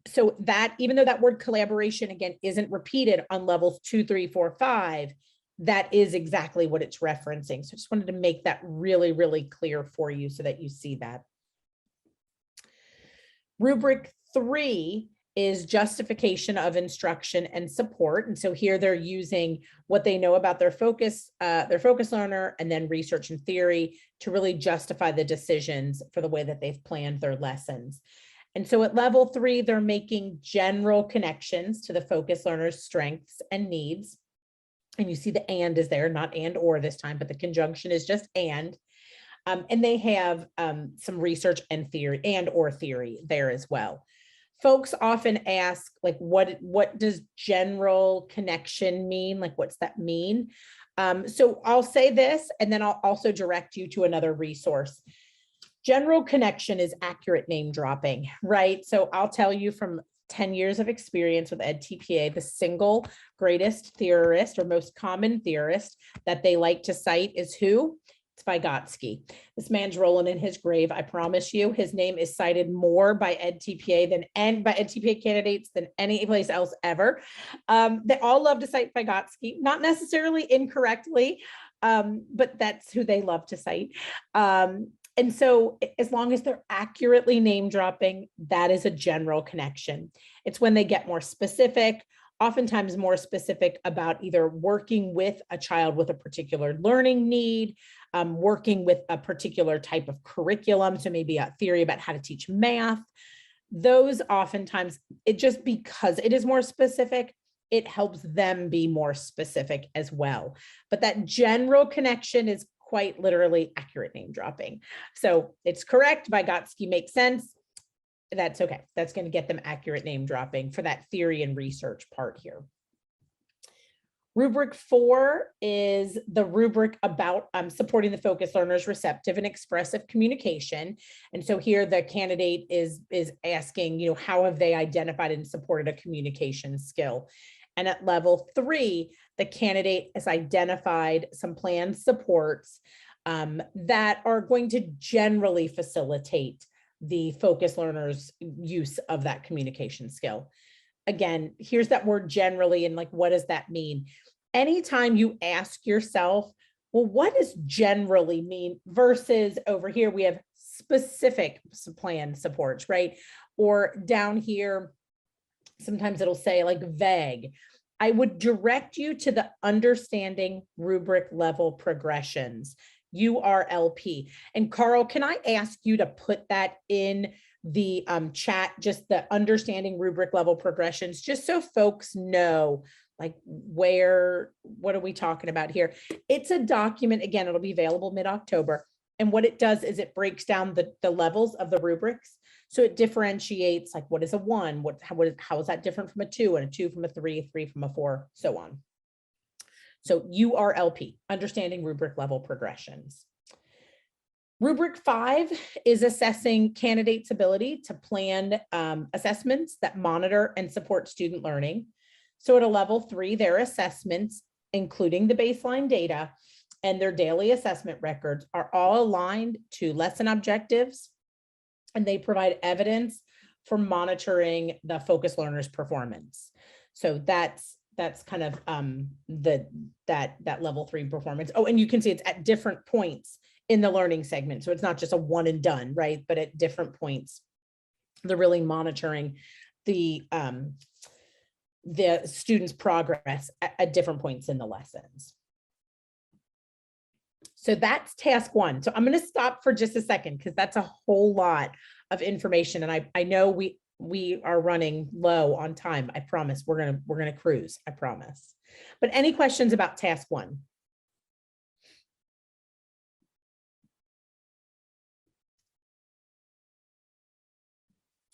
So that, even though that word collaboration, again, isn't repeated on levels 2, 3, 4, 5, that is exactly what it's referencing. So I just wanted to make that really, really clear for you so that you see that. Rubric 3 is justification of instruction and support. And so here they're using what they know about their focus learner and then research and theory to really justify the decisions for the way that they've planned their lessons. And so at level 3, they're making general connections to the focus learner's strengths and needs. And you see the and is there, not and or this time, but the conjunction is just and. And they have some research and theory and or theory there as well. Folks often ask, like, what does general connection mean? Like, what's that mean? So I'll say this, and then I'll also direct you to another resource. General connection is accurate name dropping, right? So I'll tell you from 10 years of experience with edTPA, the single greatest theorist or most common theorist that they like to cite is who? It's Vygotsky. This man's rolling in his grave. I promise you, his name is cited more by edTPA by edTPA candidates than any place else ever. They all love to cite Vygotsky, not necessarily incorrectly, but that's who they love to cite. And so as long as they're accurately name dropping, that is a general connection. It's when they get more specific, oftentimes more specific about either working with a child with a particular learning need, working with a particular type of curriculum. So maybe a theory about how to teach math. Those oftentimes, it just because it is more specific, it helps them be more specific as well. But that general connection is quite literally accurate name dropping. So it's correct. Vygotsky makes sense. That's okay. That's going to get them accurate name dropping for that theory and research part here. Rubric 4 is the rubric about supporting the focus learner's receptive and expressive communication. And so here the candidate is asking, how have they identified and supported a communication skill? And at level 3, the candidate has identified some planned supports that are going to generally facilitate the focus learner's use of that communication skill. Again, here's that word generally, and like, what does that mean? Anytime you ask yourself, well, what does generally mean versus over here, we have specific planned supports, right? Or down here, sometimes it'll say like vague. I would direct you to the understanding rubric level progressions, URLP. And Carl, can I ask you to put that in the chat, just the understanding rubric level progressions, just so folks know like what are we talking about here? It's a document, again, it'll be available mid-October. And what it does is it breaks down the levels of the rubrics. So it differentiates like, what is a 1? How is that different from a 2, and a 2 from a 3, a 3 from a 4, so on. So URLP, understanding rubric level progressions. Rubric 5 is assessing candidates' ability to plan assessments that monitor and support student learning. So at a level 3, their assessments, including the baseline data and their daily assessment records, are all aligned to lesson objectives, and they provide evidence for monitoring the focus learner's performance. So that's kind of that level 3 performance. Oh, and you can see it's at different points in the learning segment. So it's not just a one and done, right? But at different points, they're really monitoring the students' progress at different points in the lessons. So that's task 1. So I'm going to stop for just a second because that's a whole lot of information. And I know we are running low on time. I promise we're gonna cruise. I promise. But any questions about task 1?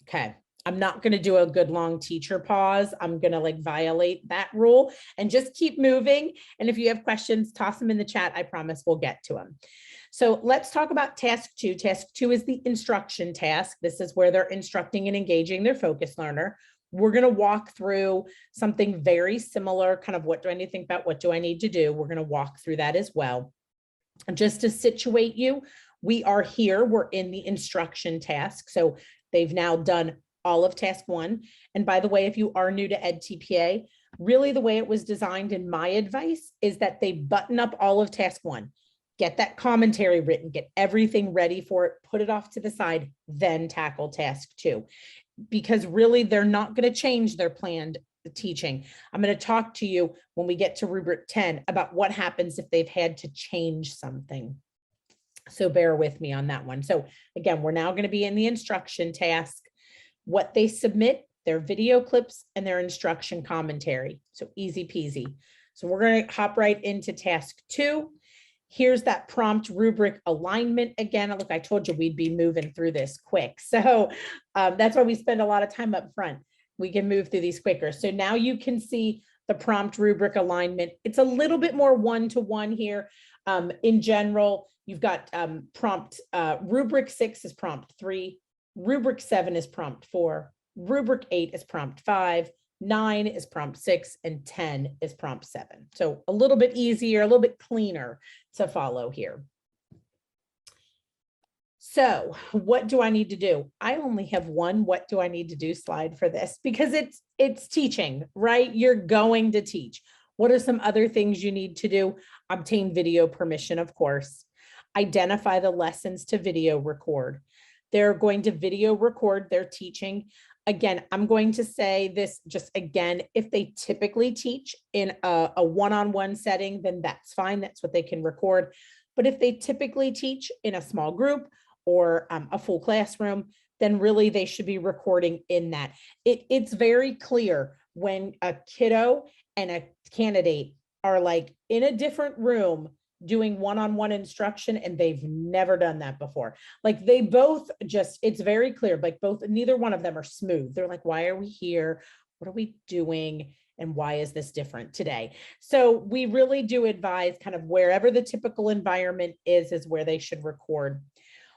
Okay. I'm not going to do a good long teacher pause. I'm going to like violate that rule and just keep moving. And if you have questions, toss them in the chat. I promise we'll get to them. So let's talk about task 2. Task 2 is the instruction task. This is where they're instructing and engaging their focus learner. We're going to walk through something very similar, kind of what do I need to think about? What do I need to do? We're going to walk through that as well. And just to situate you, we are here. We're in the instruction task. So they've now done all of task 1. And by the way, if you are new to edTPA, really the way it was designed, in my advice, is that they button up all of task 1, get that commentary written, get everything ready for it, put it off to the side, then tackle task 2. Because really they're not going to change their planned teaching. I'm going to talk to you when we get to rubric 10 about what happens if they've had to change something. So bear with me on that one. So again, we're now going to be in the instruction task. What they submit, their video clips and their instruction commentary. So easy peasy. So we're going to hop right into task 2. Here's that prompt rubric alignment. Again, look, I told you we'd be moving through this quick. So that's why we spend a lot of time up front. We can move through these quicker. So now you can see the prompt rubric alignment. It's a little bit more one-to-one here. In general, you've got rubric 6 is prompt 3. Rubric 7 is prompt 4, rubric 8 is prompt 5, 9 is prompt 6, and 10 is prompt 7. So a little bit easier, a little bit cleaner to follow here. So what do I need to do? I only have one what do I need to do slide for this because it's teaching, right? You're going to teach. What are some other things you need to do? Obtain video permission, of course. Identify the lessons to video record. They're going to video record their teaching. Again, I'm going to say this just again, if they typically teach in a one-on-one setting, then that's fine. That's what they can record. But if they typically teach in a small group or a full classroom, then really they should be recording in that. It's very clear when a kiddo and a candidate are like in a different room doing one-on-one instruction and they've never done that before. Like they both just, it's very clear, like neither one of them are smooth. They're like, why are we here? What are we doing? And why is this different today? So we really do advise kind of wherever the typical environment is where they should record.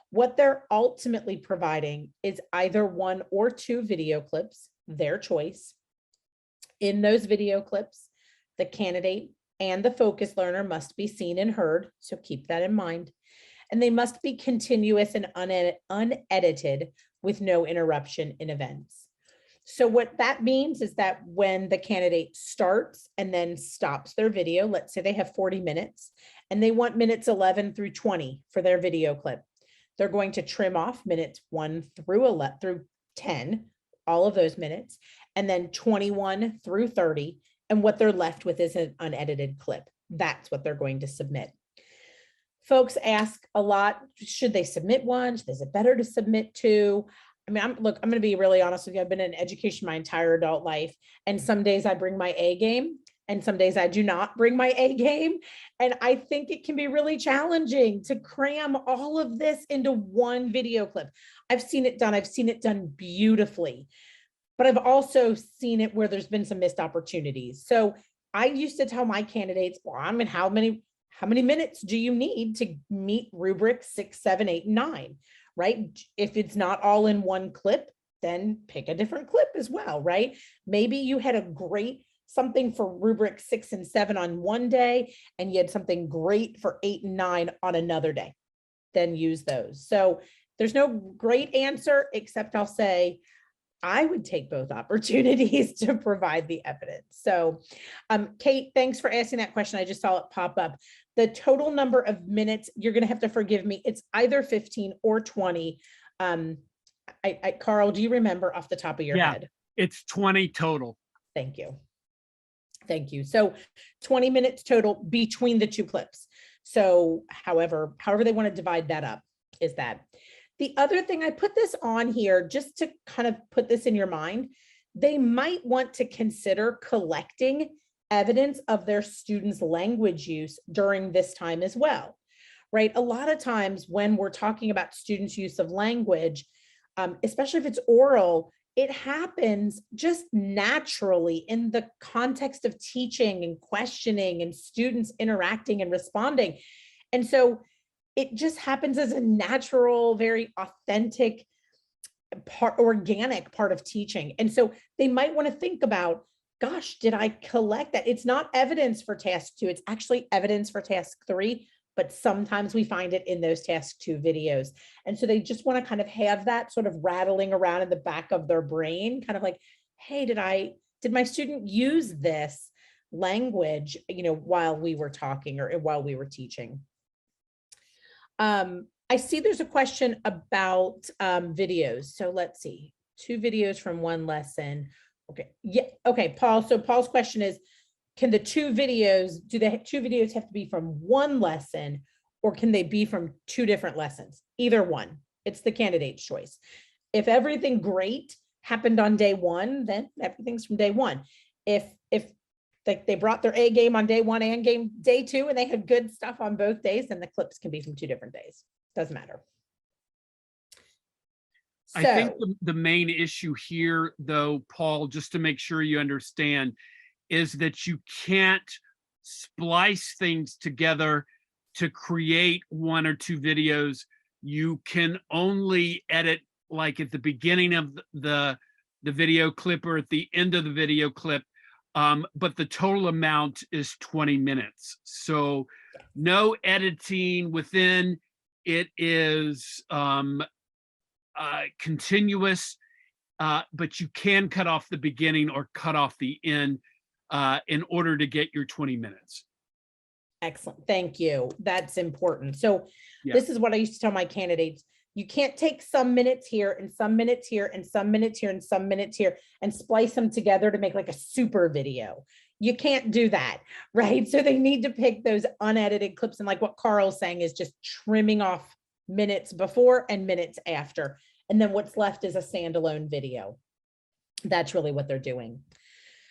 What they're ultimately providing is either 1 or 2 video clips, their choice. In those video clips, the candidate and the focus learner must be seen and heard, so keep that in mind. And they must be continuous and unedited with no interruption in events. So what that means is that when the candidate starts and then stops their video, let's say they have 40 minutes and they want minutes 11 through 20 for their video clip. They're going to trim off minutes 1 through 10, all of those minutes, and then 21 through 30. And what they're left with is an unedited clip. That's what they're going to submit. Folks ask a lot, should they submit one? Is it better to submit 2? I mean, I'm going to be really honest with you. I've been in education my entire adult life. And some days I bring my A game and some days I do not bring my A game. And I think it can be really challenging to cram all of this into one video clip. I've seen it done. I've seen it done beautifully. But I've also seen it where there's been some missed opportunities. So I used to tell my candidates, well, I mean, how many minutes do you need to meet rubric 6, 7, 8, and 9, right? If it's not all in one clip, then pick a different clip as well, right? Maybe you had a great something for rubric 6 and 7 on one day, and you had something great for 8 and 9 on another day. Then use those. So there's no great answer, except I'll say, I would take both opportunities to provide the evidence. So Kate, thanks for asking that question. I just saw it pop up. The total number of minutes, you're going to have to forgive me. It's either 15 or 20. Carl, do you remember off the top of your head? It's 20 total. Thank you. Thank you. So 20 minutes total between the 2 clips. So however they want to divide that up is that. The other thing, I put this on here just to kind of put this in your mind, they might want to consider collecting evidence of their students' language use during this time as well, right? A lot of times when we're talking about students' use of language, especially if it's oral, it happens just naturally in the context of teaching and questioning and students interacting and responding. And so it just happens as a natural, very authentic part, organic part of teaching. And so they might want to think about, gosh, did I collect that? It's not evidence for task 2, it's actually evidence for task 3, but sometimes we find it in those task 2 videos. And so they just want to kind of have that sort of rattling around in the back of their brain, kind of like, hey, did my student use this language, while we were talking or while we were teaching? I see there's a question about videos. So let's see, 2 videos from 1 lesson. Okay. Yeah. Okay, Paul. So Paul's question is, can the 2 videos, do the 2 videos have to be from 1 lesson, or can they be from 2 different lessons? Either one. It's the candidate's choice. If everything great happened on day 1, then everything's from day 1. If they brought their A game on day 1 and day 2, and they had good stuff on both days, then the clips can be from 2 different days. Doesn't matter. I think the main issue here, though, Paul, just to make sure you understand, is that you can't splice things together to create 1 or 2 videos. You can only edit like at the beginning of the video clip or at the end of the video clip, but the total amount is 20 minutes. So no editing within. It is continuous, but you can cut off the beginning or cut off the end in order to get your 20 minutes. Excellent. Thank you. That's important. So Yeah. This is what I used to tell my candidates. You can't take some minutes here and some minutes here and some minutes here and some minutes here and splice them together to make like a super video. You can't do that, right? So they need to pick those unedited clips. And like what Carl's saying is just trimming off minutes before and minutes after. And then what's left is a standalone video. That's really what they're doing.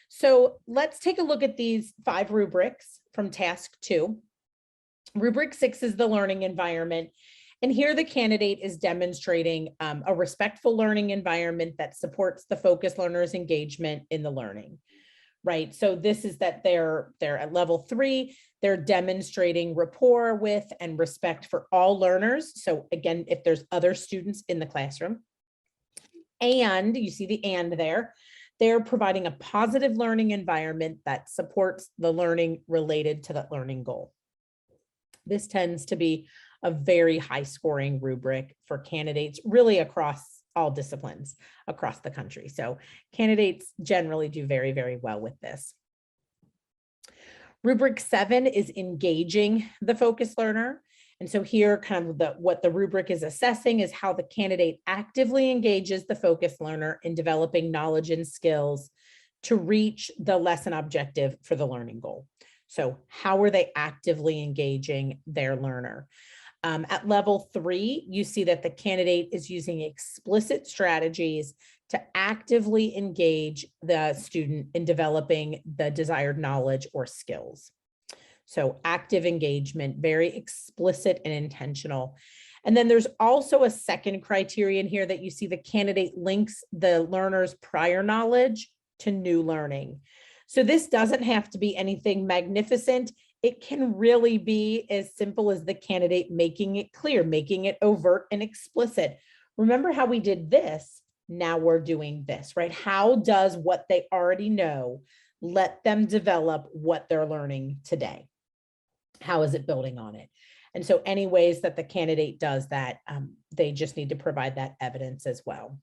So let's take a look at these 5 rubrics from task 2. Rubric 6 is the learning environment. And here the candidate is demonstrating a respectful learning environment that supports the focused learner's engagement in the learning, right? So this is that they're at level 3, they're demonstrating rapport with and respect for all learners. So again, if there's other students in the classroom, and you see the and there, they're providing a positive learning environment that supports the learning related to that learning goal. This tends to be a very high scoring rubric for candidates really across all disciplines across the country. So candidates generally do very, very well with this. Rubric 7 is engaging the focused learner. And so here kind of what the rubric is assessing is how the candidate actively engages the focused learner in developing knowledge and skills to reach the lesson objective for the learning goal. So how are they actively engaging their learner? At level 3, you see that the candidate is using explicit strategies to actively engage the student in developing the desired knowledge or skills. So active engagement, very explicit and intentional. And then there's also a second criterion here that you see the candidate links the learner's prior knowledge to new learning. So this doesn't have to be anything magnificent. It can really be as simple as the candidate making it clear, making it overt and explicit. Remember how we did this? Now we're doing this, right? How does what they already know let them develop what they're learning today? How is it building on it? And so any ways that the candidate does that, they just need to provide that evidence as well.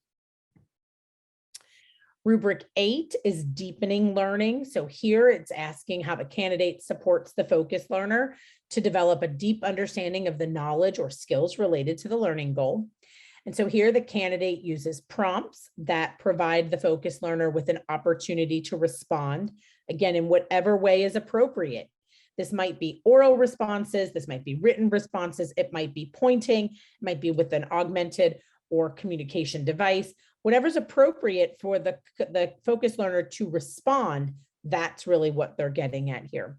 Rubric 8 is deepening learning. So here it's asking how the candidate supports the focused learner to develop a deep understanding of the knowledge or skills related to the learning goal. And so here the candidate uses prompts that provide the focused learner with an opportunity to respond, again, in whatever way is appropriate. This might be oral responses, this might be written responses, it might be pointing, it might be with an augmented or communication device, whatever's appropriate for the focus learner to respond, that's really what they're getting at here.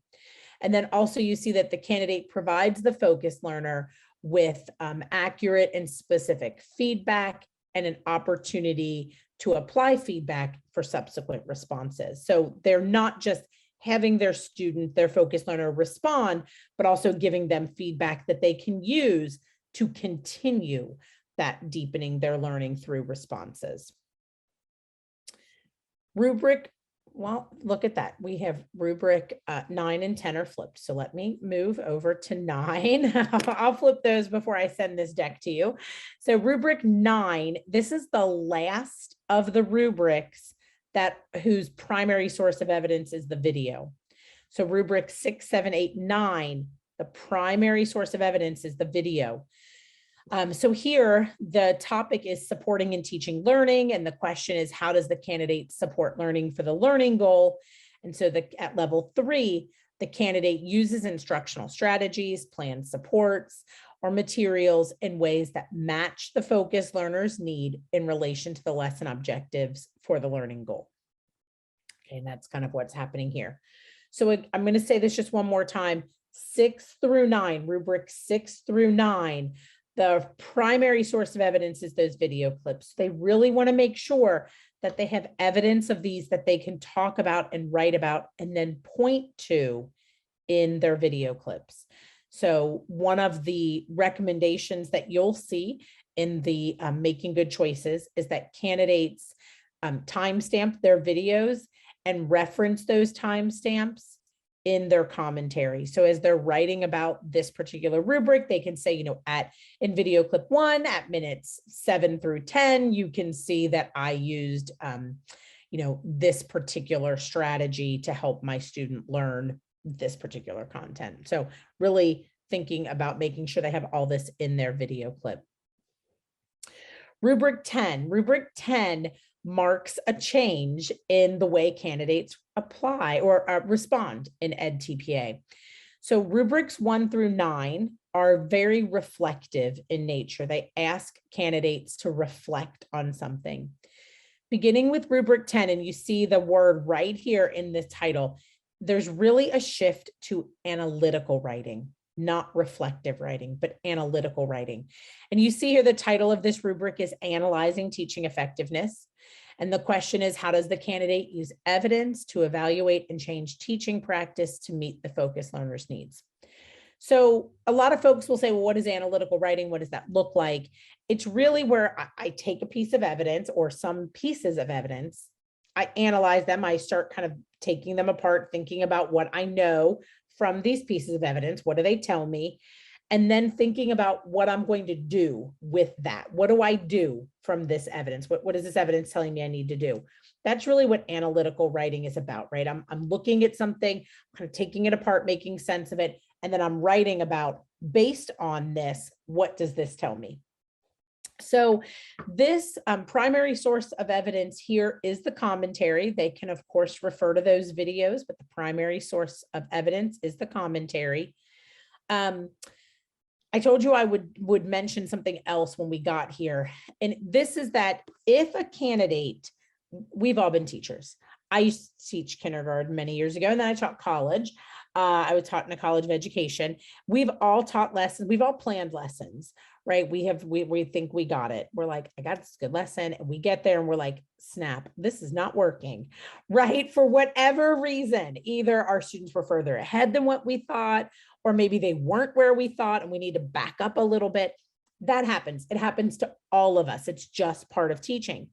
And then also you see that the candidate provides the focus learner with accurate and specific feedback and an opportunity to apply feedback for subsequent responses. So they're not just having their student, their focus learner respond, but also giving them feedback that they can use to continue that deepening their learning through responses. Rubric, well, look at that. We have rubric 9 and 10 are flipped. So let me move over to 9. I'll flip those before I send this deck to you. So rubric 9, this is the last of the rubrics that whose primary source of evidence is the video. So rubric 6, 7, 8, 9, the primary source of evidence is the video. So here the topic is supporting and teaching learning. And the question is, how does the candidate support learning for the learning goal? And so at level 3, the candidate uses instructional strategies, plans supports, or materials in ways that match the focus learner's need in relation to the lesson objectives for the learning goal. Okay, and that's kind of what's happening here. So I'm going to say this just one more time, 6 through 9, rubric 6 through 9, the primary source of evidence is those video clips. They really want to make sure that they have evidence of these that they can talk about and write about and then point to in their video clips. So one of the recommendations that you'll see in the Making Good Choices is that candidates timestamp their videos and reference those timestamps in their commentary. So as they're writing about this particular rubric, they can say, in video clip 1 at minutes 7 through 10, you can see that I used, this particular strategy to help my student learn this particular content. So really thinking about making sure they have all this in their video clip. Rubric 10 marks a change in the way candidates apply or respond in edTPA. So rubrics 1 through 9 are very reflective in nature. They ask candidates to reflect on something. Beginning with rubric 10, and you see the word right here in the title, there's really a shift to analytical writing, not reflective writing, but analytical writing. And you see here the title of this rubric is Analyzing Teaching Effectiveness. And the question is, how does the candidate use evidence to evaluate and change teaching practice to meet the focus learner's needs? So a lot of folks will say, well, what is analytical writing? What does that look like? It's really where I take a piece of evidence or some pieces of evidence, I analyze them, I start kind of taking them apart, thinking about what I know from these pieces of evidence, what do they tell me? And then thinking about what I'm going to do with that. What do I do from this evidence? What is this evidence telling me I need to do? That's really what analytical writing is about, right? I'm looking at something, kind of taking it apart, making sense of it, and then I'm writing about, based on this, what does this tell me? So this primary source of evidence here is the commentary. They can, of course, refer to those videos, but the primary source of evidence is the commentary. I told you I would mention something else when we got here. And this is that if a candidate, we've all been teachers. I used to teach kindergarten many years ago, and then I taught college. I was taught in a college of education. We've all taught lessons. We've all planned lessons, right? We think we got it. We're like, I got this good lesson. And we get there and we're like, snap, this is not working, right? For whatever reason, either our students were further ahead than what we thought, or maybe they weren't where we thought and we need to back up a little bit. That happens. It happens to all of us. It's just part of teaching.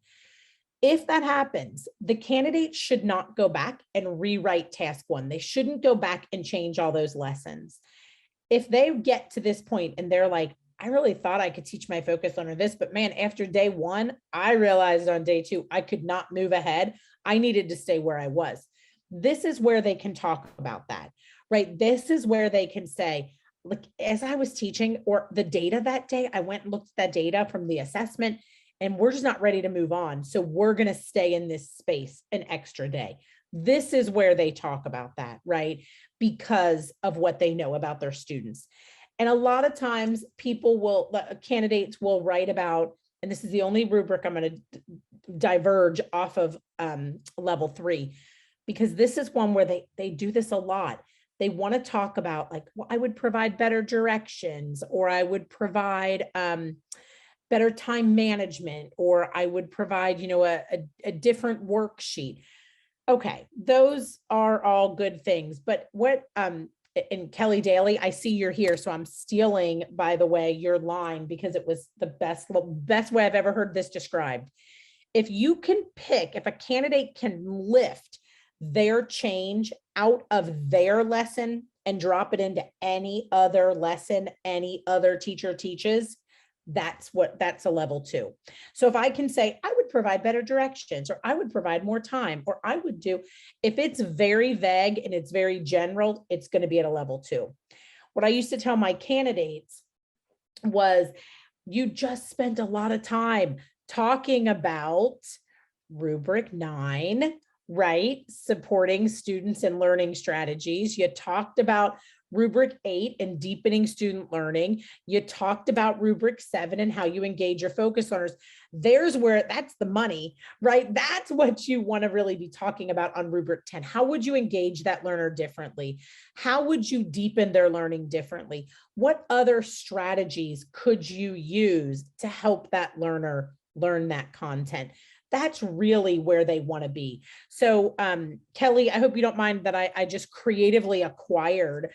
If that happens, the candidate should not go back and rewrite task 1. They shouldn't go back and change all those lessons. If they get to this point and they're like, I really thought I could teach my focus learner this, but man, after day 1, I realized on day 2, I could not move ahead. I needed to stay where I was. This is where they can talk about that, right? This is where they can say, look, as I was teaching or the data that day, I went and looked at that data from the assessment and we're just not ready to move on. So we're going to stay in this space an extra day. This is where they talk about that, right? because of what they know about their students. And a lot of times candidates will write about, and this is the only rubric I'm going to diverge off of level 3, because this is one where they do this a lot. They want to talk about like, well, I would provide better directions, or I would provide better time management, or I would provide, a different worksheet. Okay, those are all good things, but what, and Kelly Daly, I see you're here, so I'm stealing, by the way, your line, because it was the best way I've ever heard this described. If you can pick, if a candidate can lift their change out of their lesson and drop it into any other lesson any other teacher teaches, that's a level 2. So if I can say, I would provide better directions, or I would provide more time, or I would do, if it's very vague and it's very general, it's going to be at a level 2. What I used to tell my candidates was, you just spent a lot of time talking about rubric 9, right? Supporting students and learning strategies. You talked about rubric 8 and deepening student learning. You talked about rubric 7 and how you engage your focus learners. That's the money, right? That's what you want to really be talking about on rubric 10. How would you engage that learner differently? How would you deepen their learning differently? What other strategies could you use to help that learner learn that content? That's really where they want to be. So Kelly, I hope you don't mind that I just creatively acquired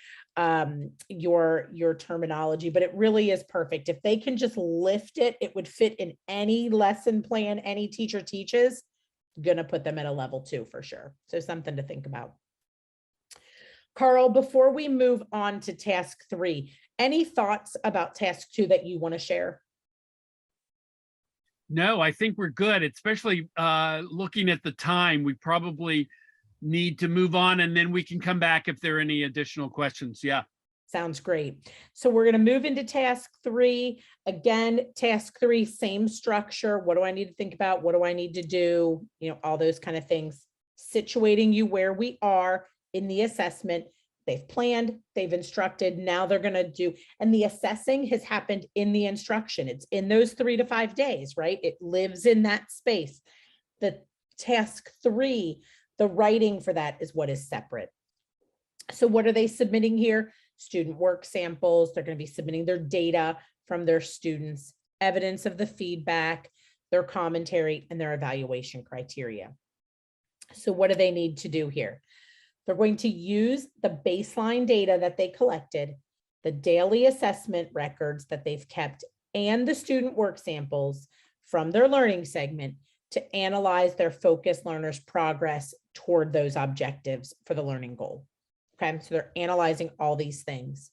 your terminology, but it really is perfect. If they can just lift it, it would fit in any lesson plan any teacher teaches. Gonna put them at a level 2 for sure. So something to think about. Carl, before we move on to task 3, any thoughts about task 2 that you want to share? No, I think we're good, especially looking at the time. We probably need to move on, and then we can come back if there are any additional questions. Yeah. Sounds great. So we're going to move into task 3. Again, task 3, same structure. What do I need to think about? What do I need to do? All those kind of things. Situating you where we are in the assessment. They've planned, they've instructed, now they're going to do, and the assessing has happened in the instruction. It's in those 3 to 5 days, right? It lives in that space. The task 3, the writing for that is what is separate. So what are they submitting here? Student work samples. They're going to be submitting their data from their students, evidence of the feedback, their commentary, and their evaluation criteria. So what do they need to do here? They're going to use the baseline data that they collected, the daily assessment records that they've kept, and the student work samples from their learning segment to analyze their focus learners' progress toward those objectives for the learning goal. Okay, so they're analyzing all these things.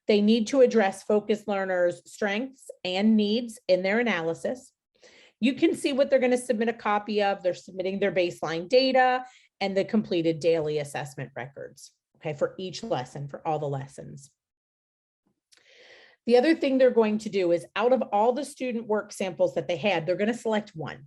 They need to address focus learners' strengths and needs in their analysis. You can see what they're going to submit a copy of. They're submitting their baseline data and the completed daily assessment records, okay, for each lesson, for all the lessons. The other thing they're going to do is, out of all the student work samples that they had, they're going to select one.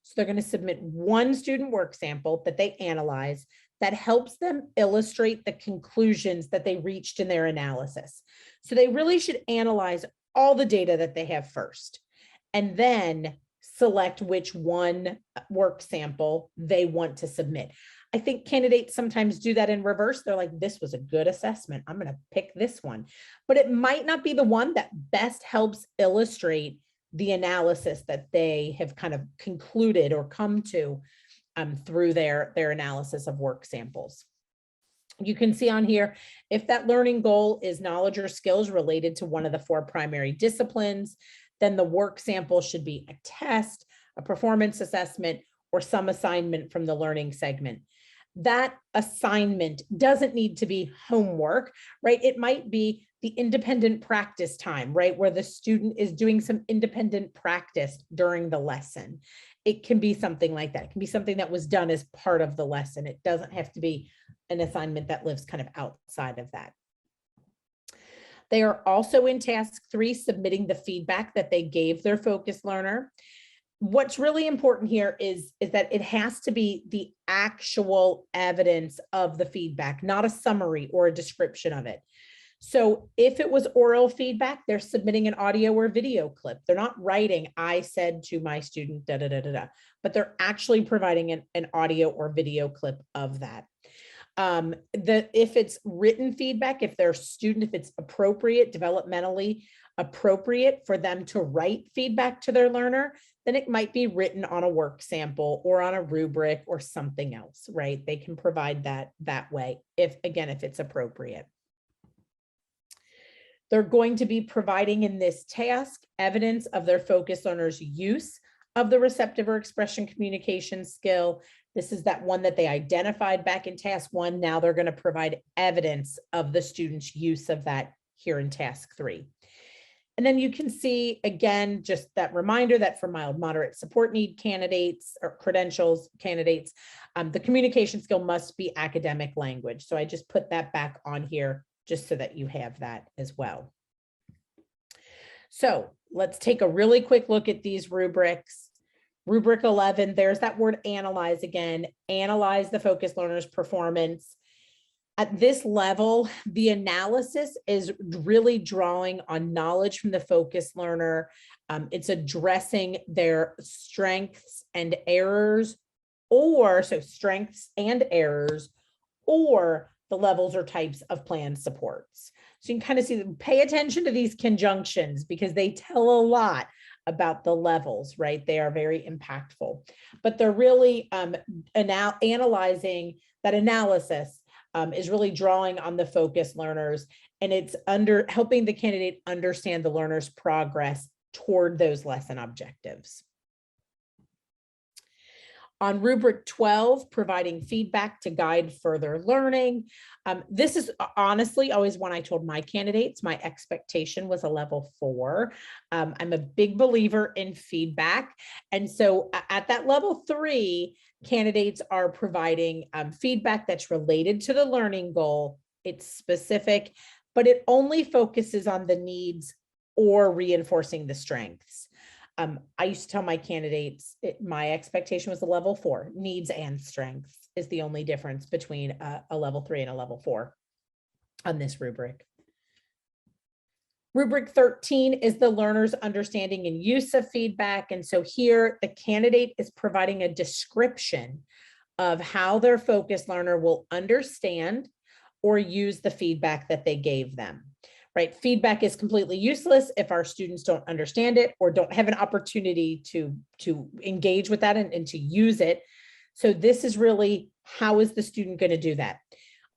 So they're going to submit one student work sample that they analyze that helps them illustrate the conclusions that they reached in their analysis. So they really should analyze all the data that they have first, and then select which one work sample they want to submit. I think candidates sometimes do that in reverse. They're like, this was a good assessment, I'm going to pick this one, but it might not be the one that best helps illustrate the analysis that they have kind of concluded or come to through their analysis of work samples. You can see on here, if that learning goal is knowledge or skills related to one of the 4 primary disciplines, then the work sample should be a test, a performance assessment, or some assignment from the learning segment. That assignment doesn't need to be homework, right? It might be the independent practice time, right? Where the student is doing some independent practice during the lesson. It can be something like that. It can be something that was done as part of the lesson. It doesn't have to be an assignment that lives kind of outside of that. They are also in task 3 submitting the feedback that they gave their focus learner. what's really important here is that it has to be the actual evidence of the feedback, not a summary or a description of it. So if it was oral feedback, they're submitting an audio or video clip. They're not writing, I said to my student, da, da, da, da, da, but they're actually providing an audio or video clip of that. If it's written feedback, if their student, if it's appropriate, developmentally appropriate for them to write feedback to their learner, then it might be written on a work sample or on a rubric or something else, right? They can provide that way, if it's appropriate. They're going to be providing in this task evidence of their focus learners' use of the receptive or expression communication skill. This is that one that they identified back in task 1. Now they're going to provide evidence of the student's use of that here in task 3. And then you can see, again, just that reminder that for mild, moderate support need candidates or credentials candidates, the communication skill must be academic language. So I just put that back on here just so that you have that as well. So let's take a really quick look at these rubrics. Rubric 11, there's that word analyze again. Analyze the focus learner's performance. At this level, the analysis is really drawing on knowledge from the focus learner. It's addressing their strengths and errors, or the levels or types of planned supports. So you can kind of see, pay attention to these conjunctions because they tell a lot about the levels, right? They are very impactful, but they're really analyzing that analysis is really drawing on the focus learners, and it's helping the candidate understand the learner's progress toward those lesson objectives. On rubric 12, providing feedback to guide further learning. This is honestly always one I told my candidates. My expectation was a level 4. I'm a big believer in feedback. And so at that level 3, candidates are providing feedback that's related to the learning goal. It's specific, but it only focuses on the needs or reinforcing the strengths. I used to tell my candidates, my expectation was a level 4, needs and strengths is the only difference between a level 3 and a level 4 on this rubric. Rubric 13 is the learner's understanding and use of feedback. And so here the candidate is providing a description of how their focus learner will understand or use the feedback that they gave them. Right? Feedback is completely useless if our students don't understand it or don't have an opportunity to engage with that and to use it. So this is really, how is the student going to do that?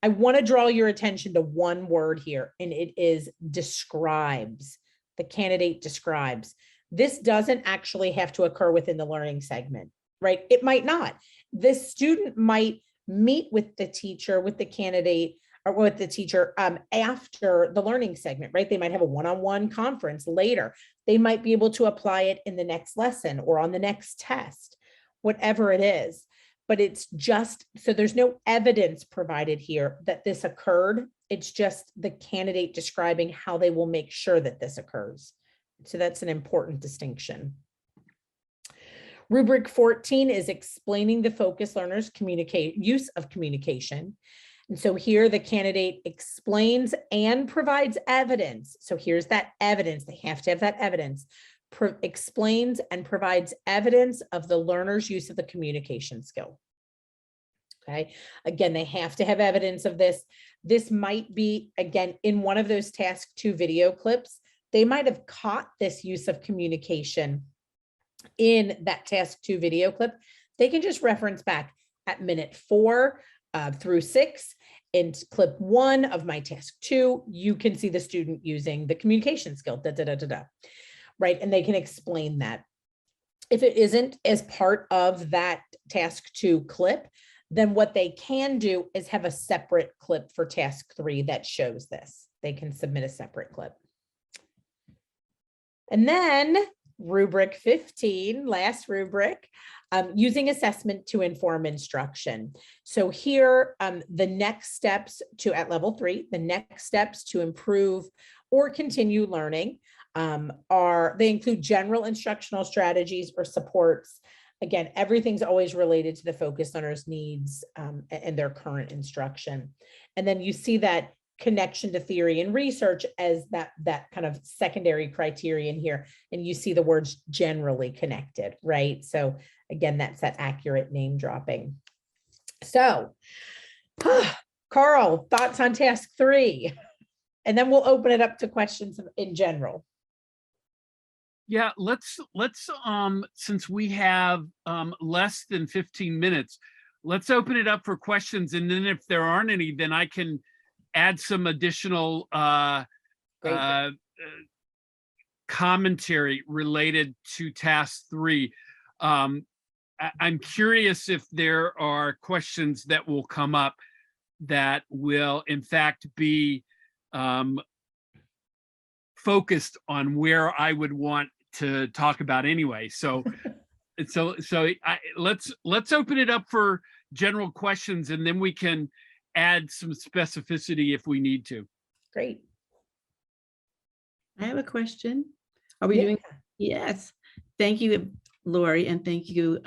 I want to draw your attention to one word here, and it is describes. The candidate describes. This doesn't actually have to occur within the learning segment, right? It might not. This student might meet with the teacher, with the candidate, or with the teacher after the learning segment, right? They might have a one-on-one conference later. They might be able to apply it in the next lesson or on the next test, whatever it is. But it's just, so there's no evidence provided here that this occurred. It's just the candidate describing how they will make sure that this occurs. So that's an important distinction. Rubric 14 is explaining the focus learner's use of communication. And so here the candidate explains and provides evidence. So here's that evidence. They have to have that evidence. Explains and provides evidence of the learner's use of the communication skill. Okay. Again, they have to have evidence of this. This might be, again, in one of those task 2 video clips, they might have caught this use of communication in that task 2 video clip. They can just reference back at minute 4 through 6. In clip 1 of my task 2, you can see the student using the communication skill, right? And they can explain that. If it isn't as part of that task 2 clip, then what they can do is have a separate clip for task 3 that shows this. They can submit a separate clip. And then rubric 15, last rubric, using assessment to inform instruction. So here, the next steps at level 3, the next steps to improve or continue learning. they include general instructional strategies or supports. Again, everything's always related to the focus learner's needs and their current instruction. And then you see that connection to theory and research as that kind of secondary criterion here. And you see the words generally connected, right? So again, that's that accurate name dropping. So, Carl, thoughts on task 3? And then we'll open it up to questions in general. Yeah, let's since we have less than 15 minutes, let's open it up for questions. And then if there aren't any, then I can add some additional commentary related to task 3. I'm curious if there are questions that will come up that will in fact be focused on where I would want to talk about anyway. So let's open it up for general questions, and then we can add some specificity if we need to. Great. I have a question. Are we doing? Yes. Thank you, Lori, and thank you,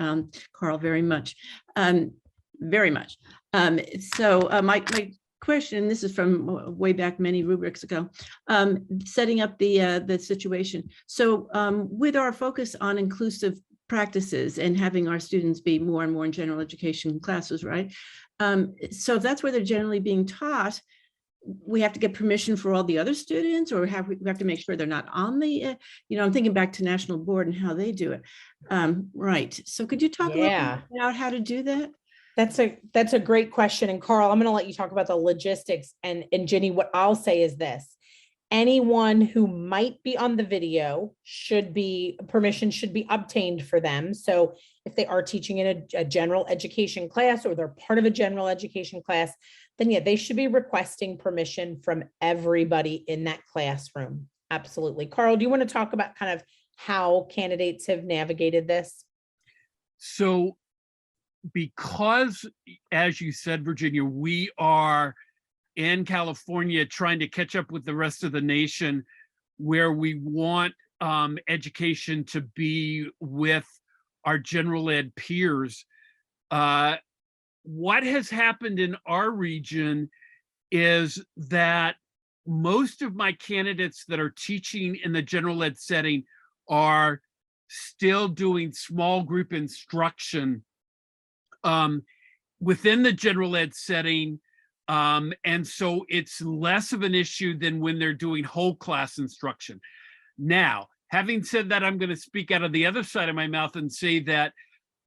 Carl, very much. Very much. My question, this is from way back many rubrics ago, setting up the situation. So with our focus on inclusive practices and having our students be more and more in general education classes, right? So if that's where they're generally being taught, we have to get permission for all the other students, or we have to make sure they're not on the, I'm thinking back to National Board and how they do it. Right. So could you talk a little bit about how to do that? That's a great question. And Carl, I'm going to let you talk about the logistics. And Jenny, what I'll say is this: anyone who might be on the video permission should be obtained for them. So if they are teaching in a general education class, or they're part of a general education class, then yeah, they should be requesting permission from everybody in that classroom. Absolutely. Carl, do you want to talk about kind of how candidates have navigated this? So because, as you said, Virginia, we are in California trying to catch up with the rest of the nation, where we want education to be with our general ed peers. What has happened in our region is that most of my candidates that are teaching in the general ed setting are still doing small group instruction within the general ed setting. And so it's less of an issue than when they're doing whole class instruction. Now, having said that, I'm going to speak out of the other side of my mouth and say that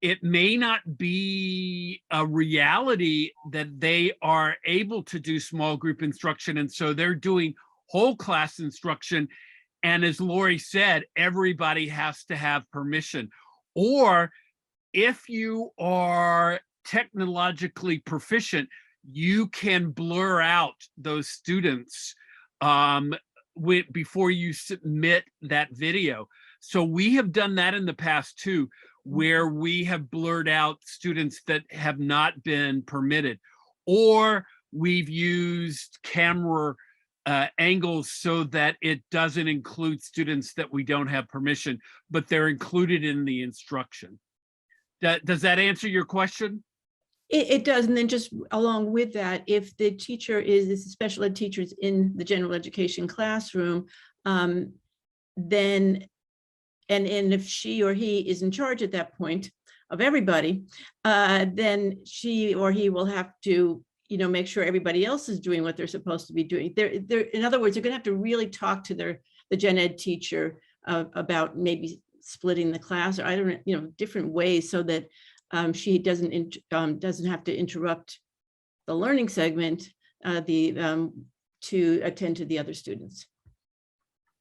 it may not be a reality that they are able to do small group instruction. And so they're doing whole class instruction. And as Lori said, everybody has to have permission. Or if you are technologically proficient, you can blur out those students before you submit that video. So we have done that in the past too, where we have blurred out students that have not been permitted, or we've used camera angles so that it doesn't include students that we don't have permission, but they're included in the instruction. Does that answer your question? It does. And then just along with that, if the teacher is special ed teachers in the general education classroom, then and if she or he is in charge at that point of everybody, then she or he will have to, make sure everybody else is doing what they're supposed to be doing. In other words, they're going to have to really talk to the gen ed teacher about maybe splitting the class, or I don't know, different ways, so that she doesn't have to interrupt the learning segment to attend to the other students.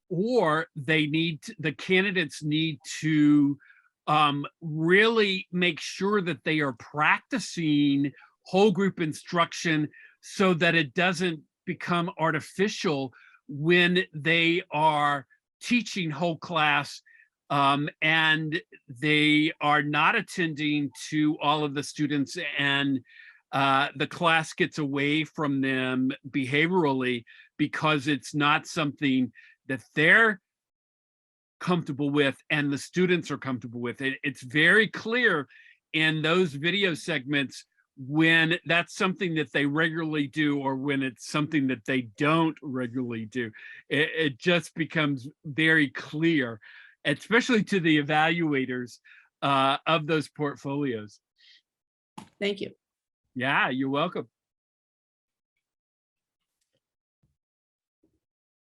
Or the candidates need to really make sure that they are practicing whole group instruction so that it doesn't become artificial when they are teaching whole class and they are not attending to all of the students, and the class gets away from them behaviorally because it's not something that they're comfortable with and the students are comfortable with it. It's very clear in those video segments when that's something that they regularly do or when it's something that they don't regularly do. It just becomes very clear, especially to the evaluators of those portfolios. Thank you. Yeah, you're welcome.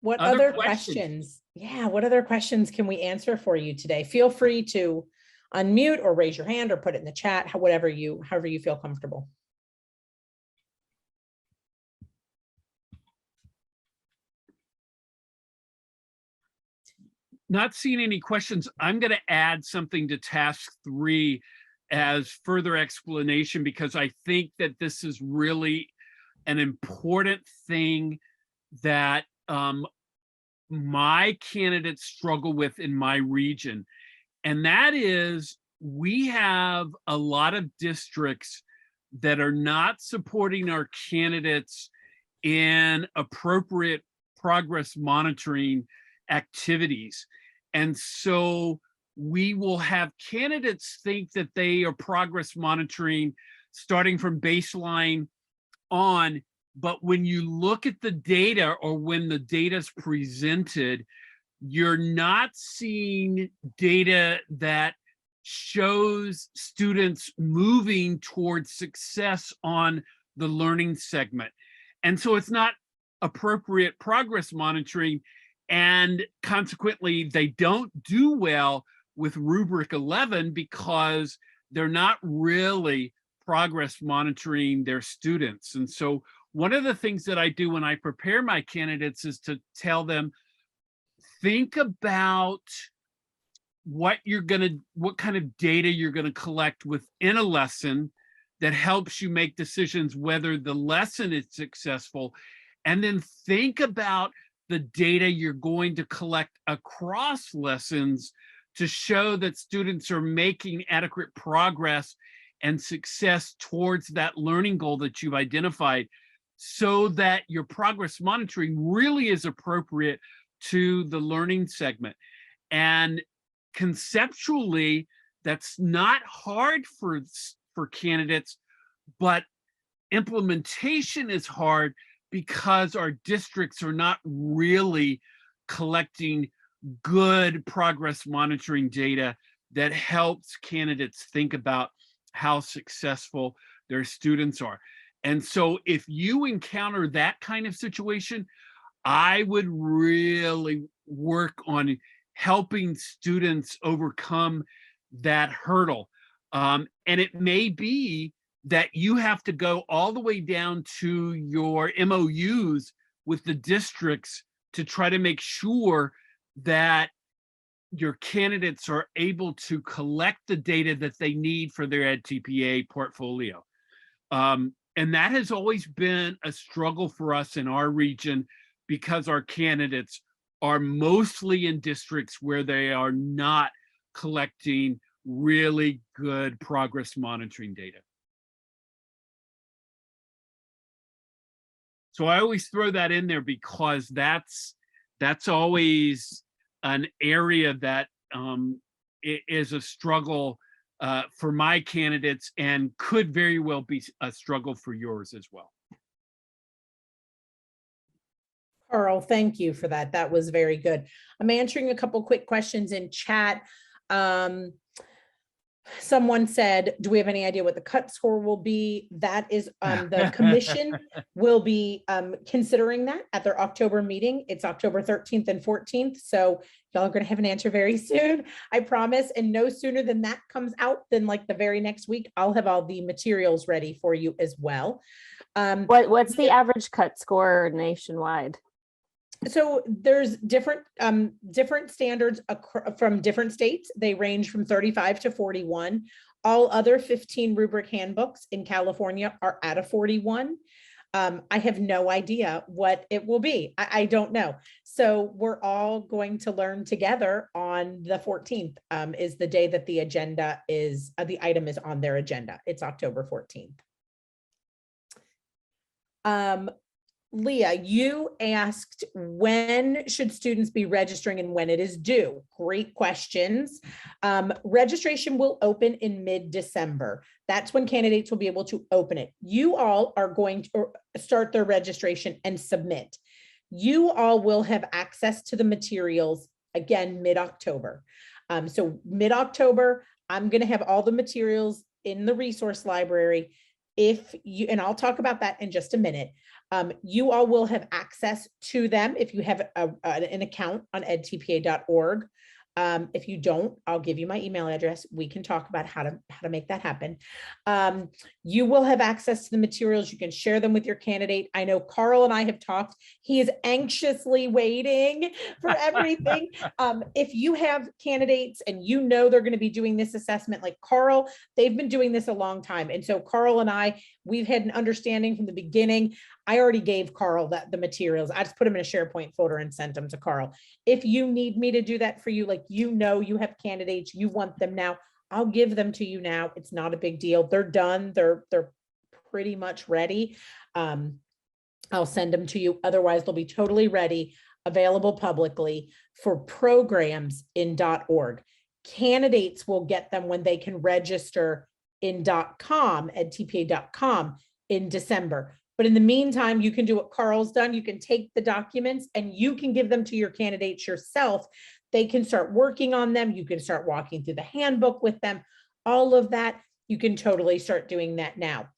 What Other other questions? Yeah, what other questions can we answer for you today? Feel free to unmute or raise your hand or put it in the chat, however you feel comfortable. Not seeing any questions, I'm going to add something to task 3 as further explanation, because I think that this is really an important thing that my candidates struggle with in my region. And that is, we have a lot of districts that are not supporting our candidates in appropriate progress monitoring activities. And so we will have candidates think that they are progress monitoring starting from baseline on, but when you look at the data or when the data is presented, you're not seeing data that shows students moving towards success on the learning segment. And so it's not appropriate progress monitoring, and consequently they don't do well with rubric 11 because they're not really progress monitoring their students. And so one of the things that I do when I prepare my candidates is to tell them, think about what kind of data you're gonna collect within a lesson that helps you make decisions whether the lesson is successful, and then think about the data you're going to collect across lessons to show that students are making adequate progress and success towards that learning goal that you've identified, so that your progress monitoring really is appropriate to the learning segment. And conceptually, that's not hard for candidates, but implementation is hard because our districts are not really collecting good progress monitoring data that helps candidates think about how successful their students are. And so if you encounter that kind of situation, I would really work on helping students overcome that hurdle. And it may be that you have to go all the way down to your MOUs with the districts to try to make sure that your candidates are able to collect the data that they need for their edTPA portfolio. And that has always been a struggle for us in our region because our candidates are mostly in districts where they are not collecting really good progress monitoring data. So I always throw that in there because that's always an area that is a struggle for my candidates and could very well be a struggle for yours as well. Carl, thank you for that. That was very good. I'm answering a couple quick questions in chat. Someone said, do we have any idea what the cut score will be? That is, the commission will be considering that at their October meeting. It's October 13th and 14th. So y'all are going to have an answer very soon, I promise. And no sooner than that comes out than like the very next week, I'll have all the materials ready for you as well. What's the average cut score nationwide? So there's different standards from different states. They range from 35 to 41. All other 15 rubric handbooks in California are at a 41. I have no idea what it will be. I don't know. So we're all going to learn together on the 14th is the day that the agenda is, the item is on their agenda. It's October 14th. Leah, you asked when should students be registering and when it is due? Great questions. Registration will open in mid-December. That's when candidates will be able to open it. You all are going to start their registration and submit. You all will have access to the materials again mid-October. So mid-October, I'm going to have all the materials in the resource library. If you, and I'll talk about that in just a minute. You all will have access to them if you have an account on edtpa.org. If you don't, I'll give you my email address. We can talk about how to make that happen. You will have access to the materials. You can share them with your candidate. I know Carl and I have talked. He is anxiously waiting for everything. If you have candidates and you know they're going to be doing this assessment, like Carl, they've been doing this a long time. And so Carl and I, we've had an understanding from the beginning. I already gave Carl the materials. I just put them in a SharePoint folder and sent them to Carl. If you need me to do that for you, like, you know, you have candidates, you want them now, I'll give them to you now. It's not a big deal. They're done. They're pretty much ready. I'll send them to you. Otherwise, they'll be totally ready, available publicly for programs in .org. Candidates will get them when they can register in .com, edtpa.com in December. But in the meantime, you can do what Carl's done. You can take the documents and you can give them to your candidates yourself. They can start working on them. You can start walking through the handbook with them. All of that, you can totally start doing that now.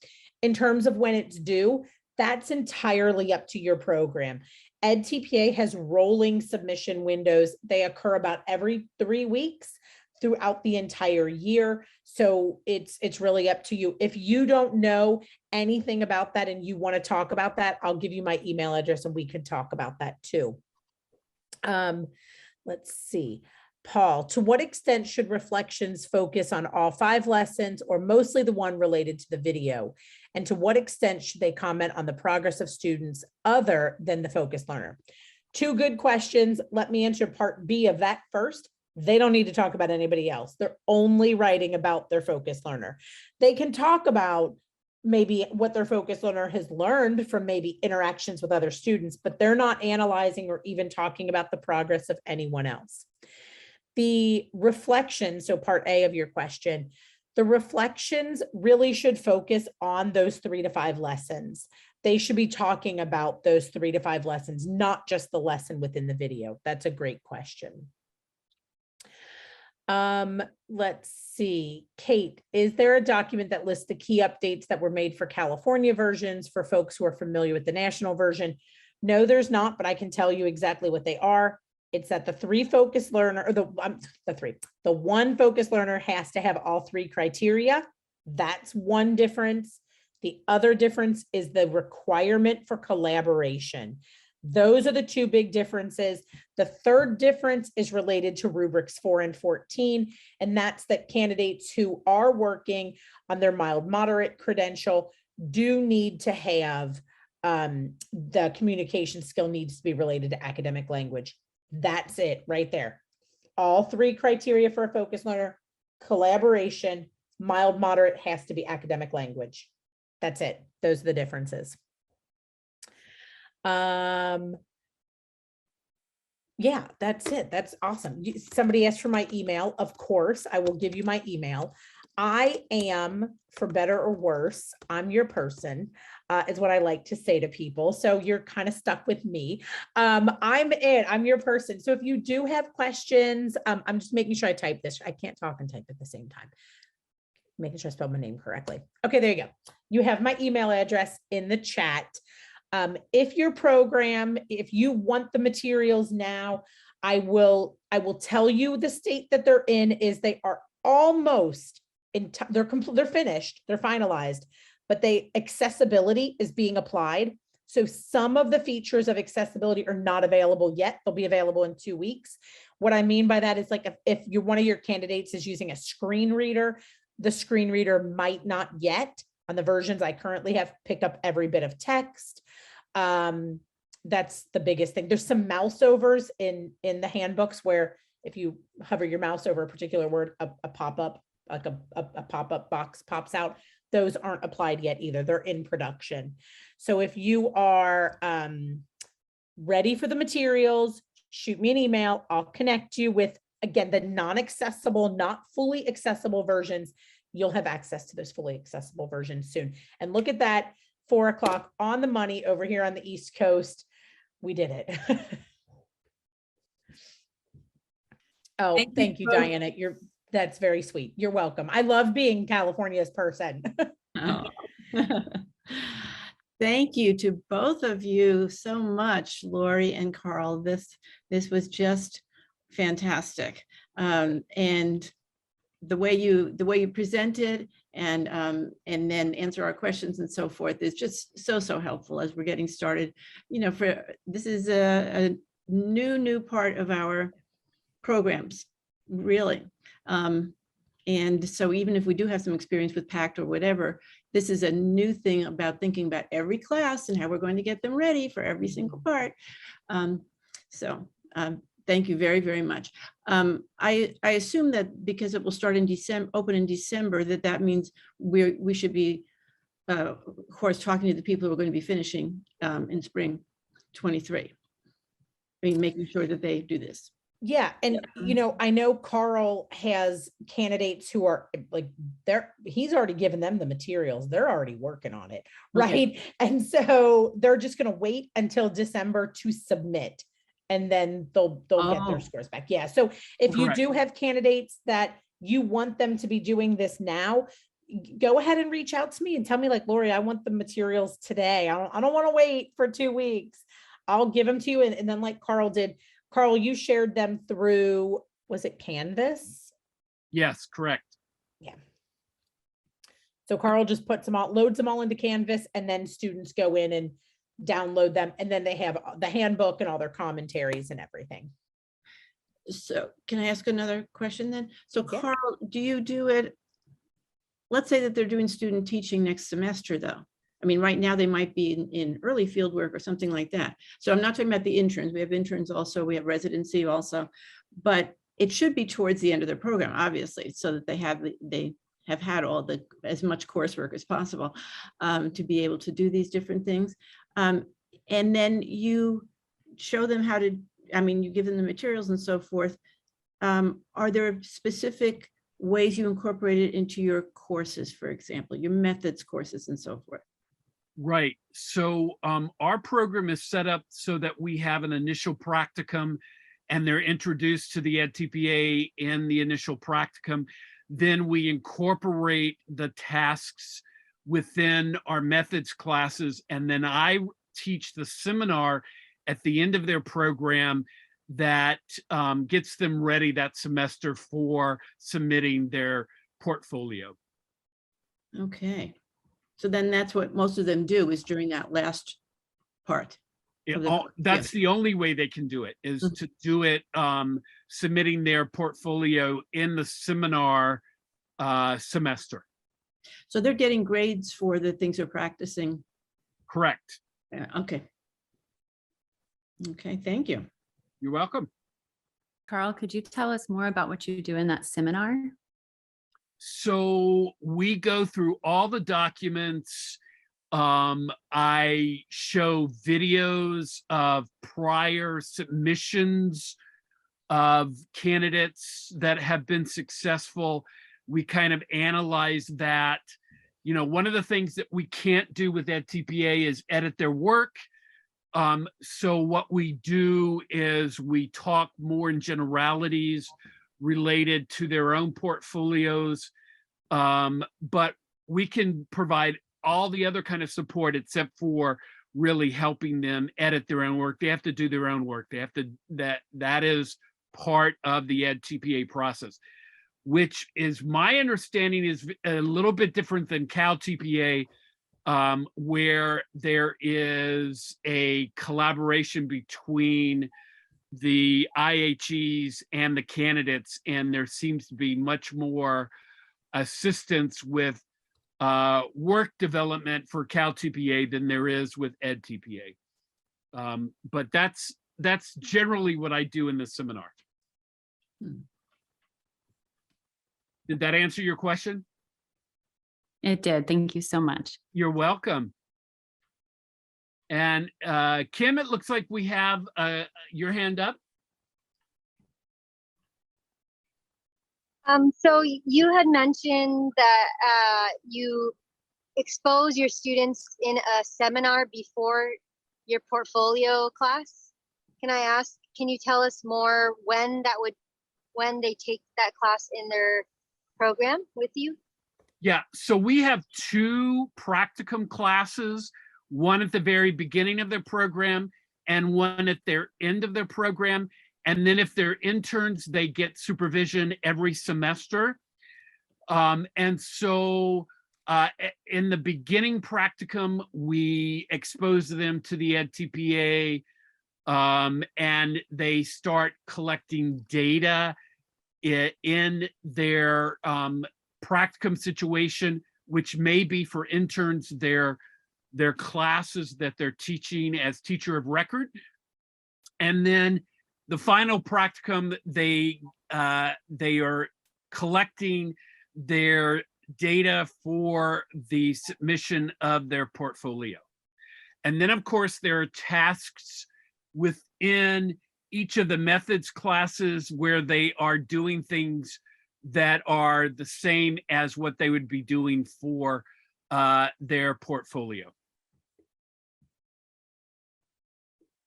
In terms of when it's due, that's entirely up to your program. edTPA has rolling submission windows. They occur about every 3 weeks throughout the entire year. So it's really up to you. If you don't know anything about that and you want to talk about that, I'll give you my email address and we can talk about that too. Let's see. Paul, to what extent should reflections focus on all 5 lessons or mostly the one related to the video? And to what extent should they comment on the progress of students other than the focused learner? 2 good questions. Let me answer part B of that first. They don't need to talk about anybody else. They're only writing about their focused learner. They can talk about maybe what their focused learner has learned from maybe interactions with other students, but they're not analyzing or even talking about the progress of anyone else. The reflection, so part A of your question, the reflections really should focus on those 3 to 5 lessons. They should be talking about those 3 to 5 lessons, not just the lesson within the video. That's a great question. Let's see. Kate, is there a document that lists the key updates that were made for California versions for folks who are familiar with the national version? No, there's not, but I can tell you exactly what they are. It's that the 3 focused learner, or the 1 focused learner has to have all 3 criteria. That's one difference. The other difference is the requirement for collaboration. Those are the 2 big differences. The third difference is related to rubrics 4 and 14, and that's that candidates who are working on their mild moderate credential do need to have the communication skill needs to be related to academic language. That's it right there. All 3 criteria for a focused learner: collaboration, mild moderate has to be academic language. That's it. Those are the differences. Yeah, that's it. That's awesome. Somebody asked for my email. Of course, I will give you my email. I am, for better or worse, I'm your person, is what I like to say to people. So you're kind of stuck with me. I'm your person. So if you do have questions, I'm just making sure I type this. I can't talk and type at the same time. Making sure I spelled my name correctly. Okay, there you go. You have my email address in the chat. If your program, if you want the materials now, I will tell you the state that they're in is they are almost they're finished, they're finalized, but accessibility is being applied. So some of the features of accessibility are not available yet. They'll be available in 2 weeks. What I mean by that is, like, if one of your candidates is using a screen reader, the screen reader might not yet, on the versions I currently have, pick up every bit of text. That's the biggest thing. There's some mouse overs in the handbooks where if you hover your mouse over a particular word, a pop-up, like a pop-up box pops out. those aren't applied yet either. They're in production. So if you are ready for the materials, shoot me an email. I'll connect you with, again, the non-accessible, not fully accessible versions. You'll have access to those fully accessible versions soon. And look at that, 4 o'clock on the money over here on the East Coast. We did it. Oh, thank you, both. Diana. That's very sweet. You're welcome. I love being California's person. Oh. Thank you to both of you so much, Lori and Carl. This was just fantastic. And the way you presented and then answer our questions and so forth is just so helpful as we're getting started. You know, this is a new part of our programs, really. And so even if we do have some experience with PACT or whatever, this is a new thing about thinking about every class and how we're going to get them ready for every single part. Thank you very much. I assume that because it will start in December, open in December, that means we should be, of course, talking to the people who are going to be finishing in spring 23. I mean, making sure that they do this. Yeah. And, you know, I know Carl has candidates who are like, he's already given them the materials. They're already working on it. Right. Okay. And so they're just going to wait until December to submit, and then they'll get their scores back. Yeah. So if you do have candidates that you want them to be doing this now, go ahead and reach out to me and tell me, like, Lori, I want the materials today. I don't want to wait for 2 weeks. I'll give them to you. And then like Carl did, Carl, you shared them through, was it Canvas? Yes, correct. Yeah. So Carl just puts them all, loads them all into Canvas, and then students go in and download them. And then they have the handbook and all their commentaries and everything. So can I ask another question then? So Yeah. Carl, do you do it? Let's say that they're doing student teaching next semester though. I mean, right now they might be in early field work or something like that. So I'm not talking about the interns. We have interns also, we have residency also, but it should be towards the end of their program, obviously, so that they have had as much coursework as possible to be able to do these different things. And then you show them how to, I mean, you give them the materials and so forth. Are there specific ways you incorporate it into your courses, for example, your methods courses and so forth? Right. So our program is set up so that we have an initial practicum, and they're introduced to the edTPA in the initial practicum. Then we incorporate the tasks within our methods classes, and then I teach the seminar at the end of their program that gets them ready that semester for submitting their portfolio. Okay. So then that's what most of them do, is during that last part. That's the only way they can do it, is to do it submitting their portfolio in the seminar semester. So they're getting grades for the things they're practicing. Correct. Okay. Okay, thank you. You're welcome. Carl, could you tell us more about what you do in that seminar? So we go through all the documents. I show videos of prior submissions of candidates that have been successful. We kind of analyze that. You know, one of the things that we can't do with edTPA is edit their work. So what we do is we talk more in generalities related to their own portfolios, but we can provide all the other kind of support except for really helping them edit their own work. They have to do their own work. They have to, that is part of the edTPA process, which is my understanding is a little bit different than CalTPA, where there is a collaboration between the IHEs and the candidates, and there seems to be much more assistance with work development for CalTPA than there is with edTPA. But that's generally what I do in the seminar. Did that answer your question? It did. Thank you so much. You're welcome. And Kim, it looks like we have your hand up. So you had mentioned that you expose your students in a seminar before your portfolio class. Can I ask, can you tell us more when they take that class in their program with you? Yeah, so we have 2 practicum classes, one at the very beginning of their program and one at their end of their program. And then if they're interns, they get supervision every semester. And so in the beginning practicum, we expose them to the edTPA, and they start collecting data in their practicum situation, which may be for interns, their classes that they're teaching as teacher of record. And then the final practicum, they are collecting their data for the submission of their portfolio. And then, of course, there are tasks within each of the methods classes where they are doing things that are the same as what they would be doing for their portfolio.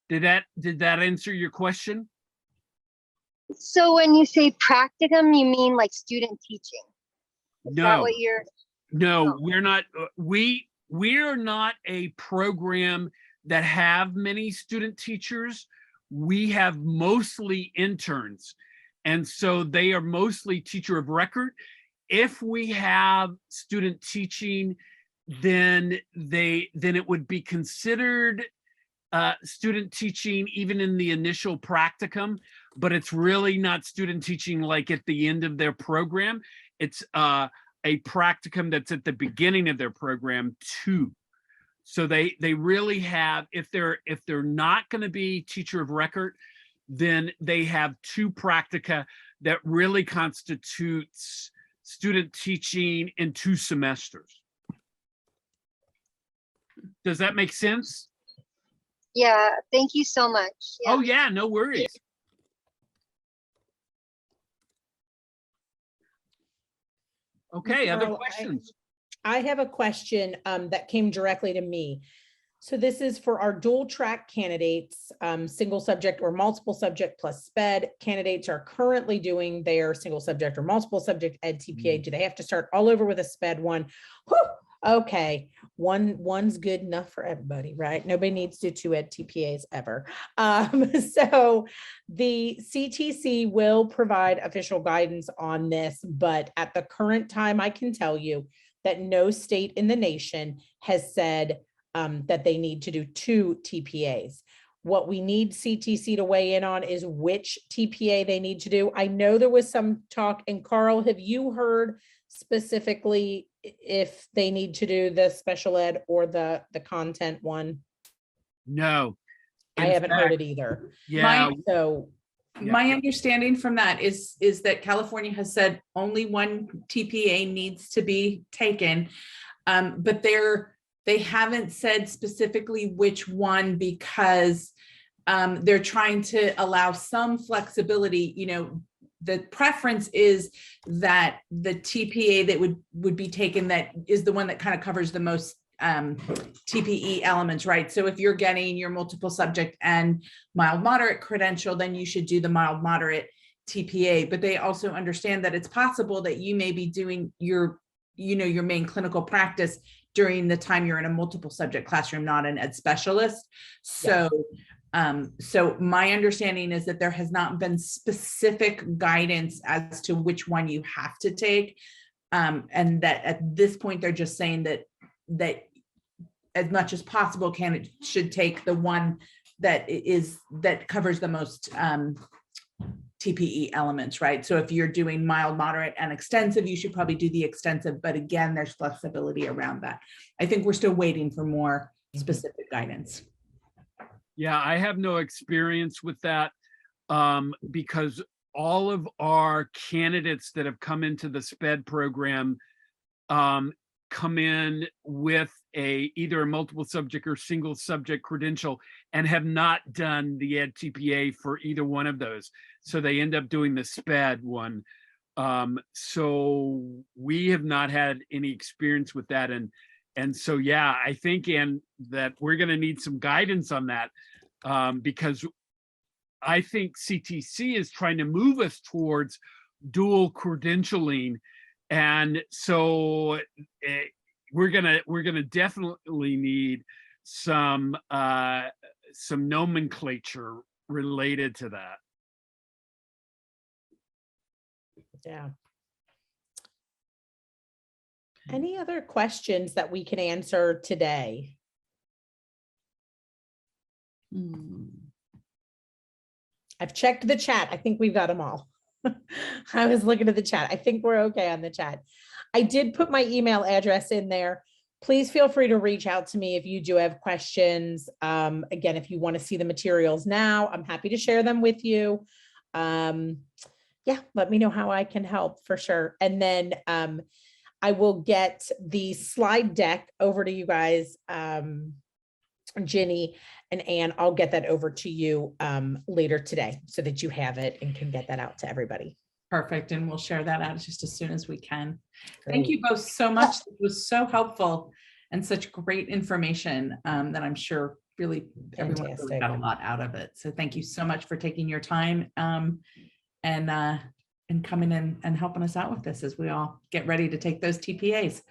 Did that answer your question? So when you say practicum, you mean like student teaching? Is that No, what you're? no, Oh. we're not. We're not a program that have many student teachers. We have mostly interns. And so they are mostly teacher of record. If we have student teaching, then it would be considered student teaching even in the initial practicum, but it's really not student teaching like at the end of their program. It's a practicum that's at the beginning of their program too. So they really have, if they're not going to be teacher of record, then they have 2 practica that really constitutes student teaching in 2 semesters. Does that make sense? Yeah, thank you so much. Yeah. Oh yeah, no worries. Okay, other Carl, questions? I have a question that came directly to me. So this is for our dual track candidates, single subject or multiple subject plus SPED. Candidates are currently doing their single subject or multiple subject edTPA. Do they have to start all over with a SPED one? Whew, okay, one's good enough for everybody, right? Nobody needs to do 2 edTPAs ever. So the CTC will provide official guidance on this, but at the current time, I can tell you that no state in the nation has said that they need to do 2 TPAs. What we need CTC to weigh in on is which TPA they need to do. I know there was some talk, and Carl, have you heard specifically if they need to do the special ed or the content one? No. I In haven't heard fact, it either. Yeah, So Yeah. My understanding from that is that California has said only 1 TPA needs to be taken, but they haven't said specifically which one because they're trying to allow some flexibility. You know, the preference is that the TPA that would be taken that is the one that kind of covers the most TPE elements, right? So if you're getting your multiple subject and mild moderate credential, then you should do the mild moderate TPA. But they also understand that it's possible that you may be doing your main clinical practice during the time you're in a multiple subject classroom, not an ed specialist. So so my understanding is that there has not been specific guidance as to which one you have to take. And that at this point, they're just saying that as much as possible, candidate should take the one that covers the most TPE elements, right? So if you're doing mild, moderate, and extensive, you should probably do the extensive, but again, there's flexibility around that. I think we're still waiting for more specific guidance. Yeah, I have no experience with that because all of our candidates that have come into the SPED program come in with either a multiple subject or single subject credential and have not done the edTPA for either one of those. So they end up doing the SPED one. So we have not had any experience with that. And so, yeah, I think that we're going to need some guidance on that, because I think CTC is trying to move us towards dual credentialing. And so we're gonna definitely need some nomenclature related to that. Yeah. Any other questions that we can answer today? I've checked the chat. I think we've got them all. I was looking at the chat. I think we're okay on the chat. I did put my email address in there. Please feel free to reach out to me if you do have questions. Again, if you want to see the materials now, I'm happy to share them with you. Yeah, let me know how I can help for sure. And then I will get the slide deck over to you guys, Ginny and Anne. I'll get that over to you later today so that you have it and can get that out to everybody. Perfect. And we'll share that out just as soon as we can. Great. Thank you both so much. It was so helpful and such great information that I'm sure really everyone really Fantastic. got a lot out of it. So thank you so much for taking your time and coming in and helping us out with this as we all get ready to take those TPAs.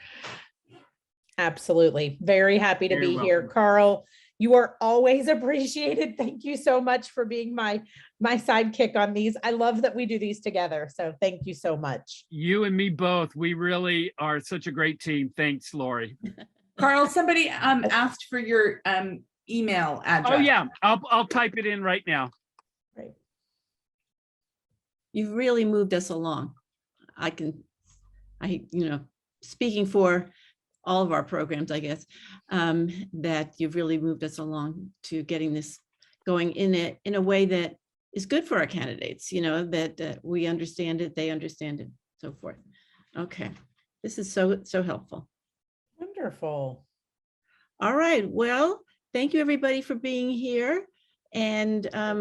Absolutely. Very happy to Very be here. welcome. Carl, you are always appreciated. Thank you so much for being my sidekick on these. I love that we do these together. So thank you so much. You and me both. We really are such a great team. Thanks, Lori. Carl, somebody asked for your email address. Oh yeah, I'll type it in right now. Great. You've really moved us along. Speaking for all of our programs, I guess, that you've really moved us along to getting this going in a way that is good for our candidates, that we understand it, they understand it, so forth. Okay, this is so helpful. Wonderful. All right, well, thank you everybody for being here. And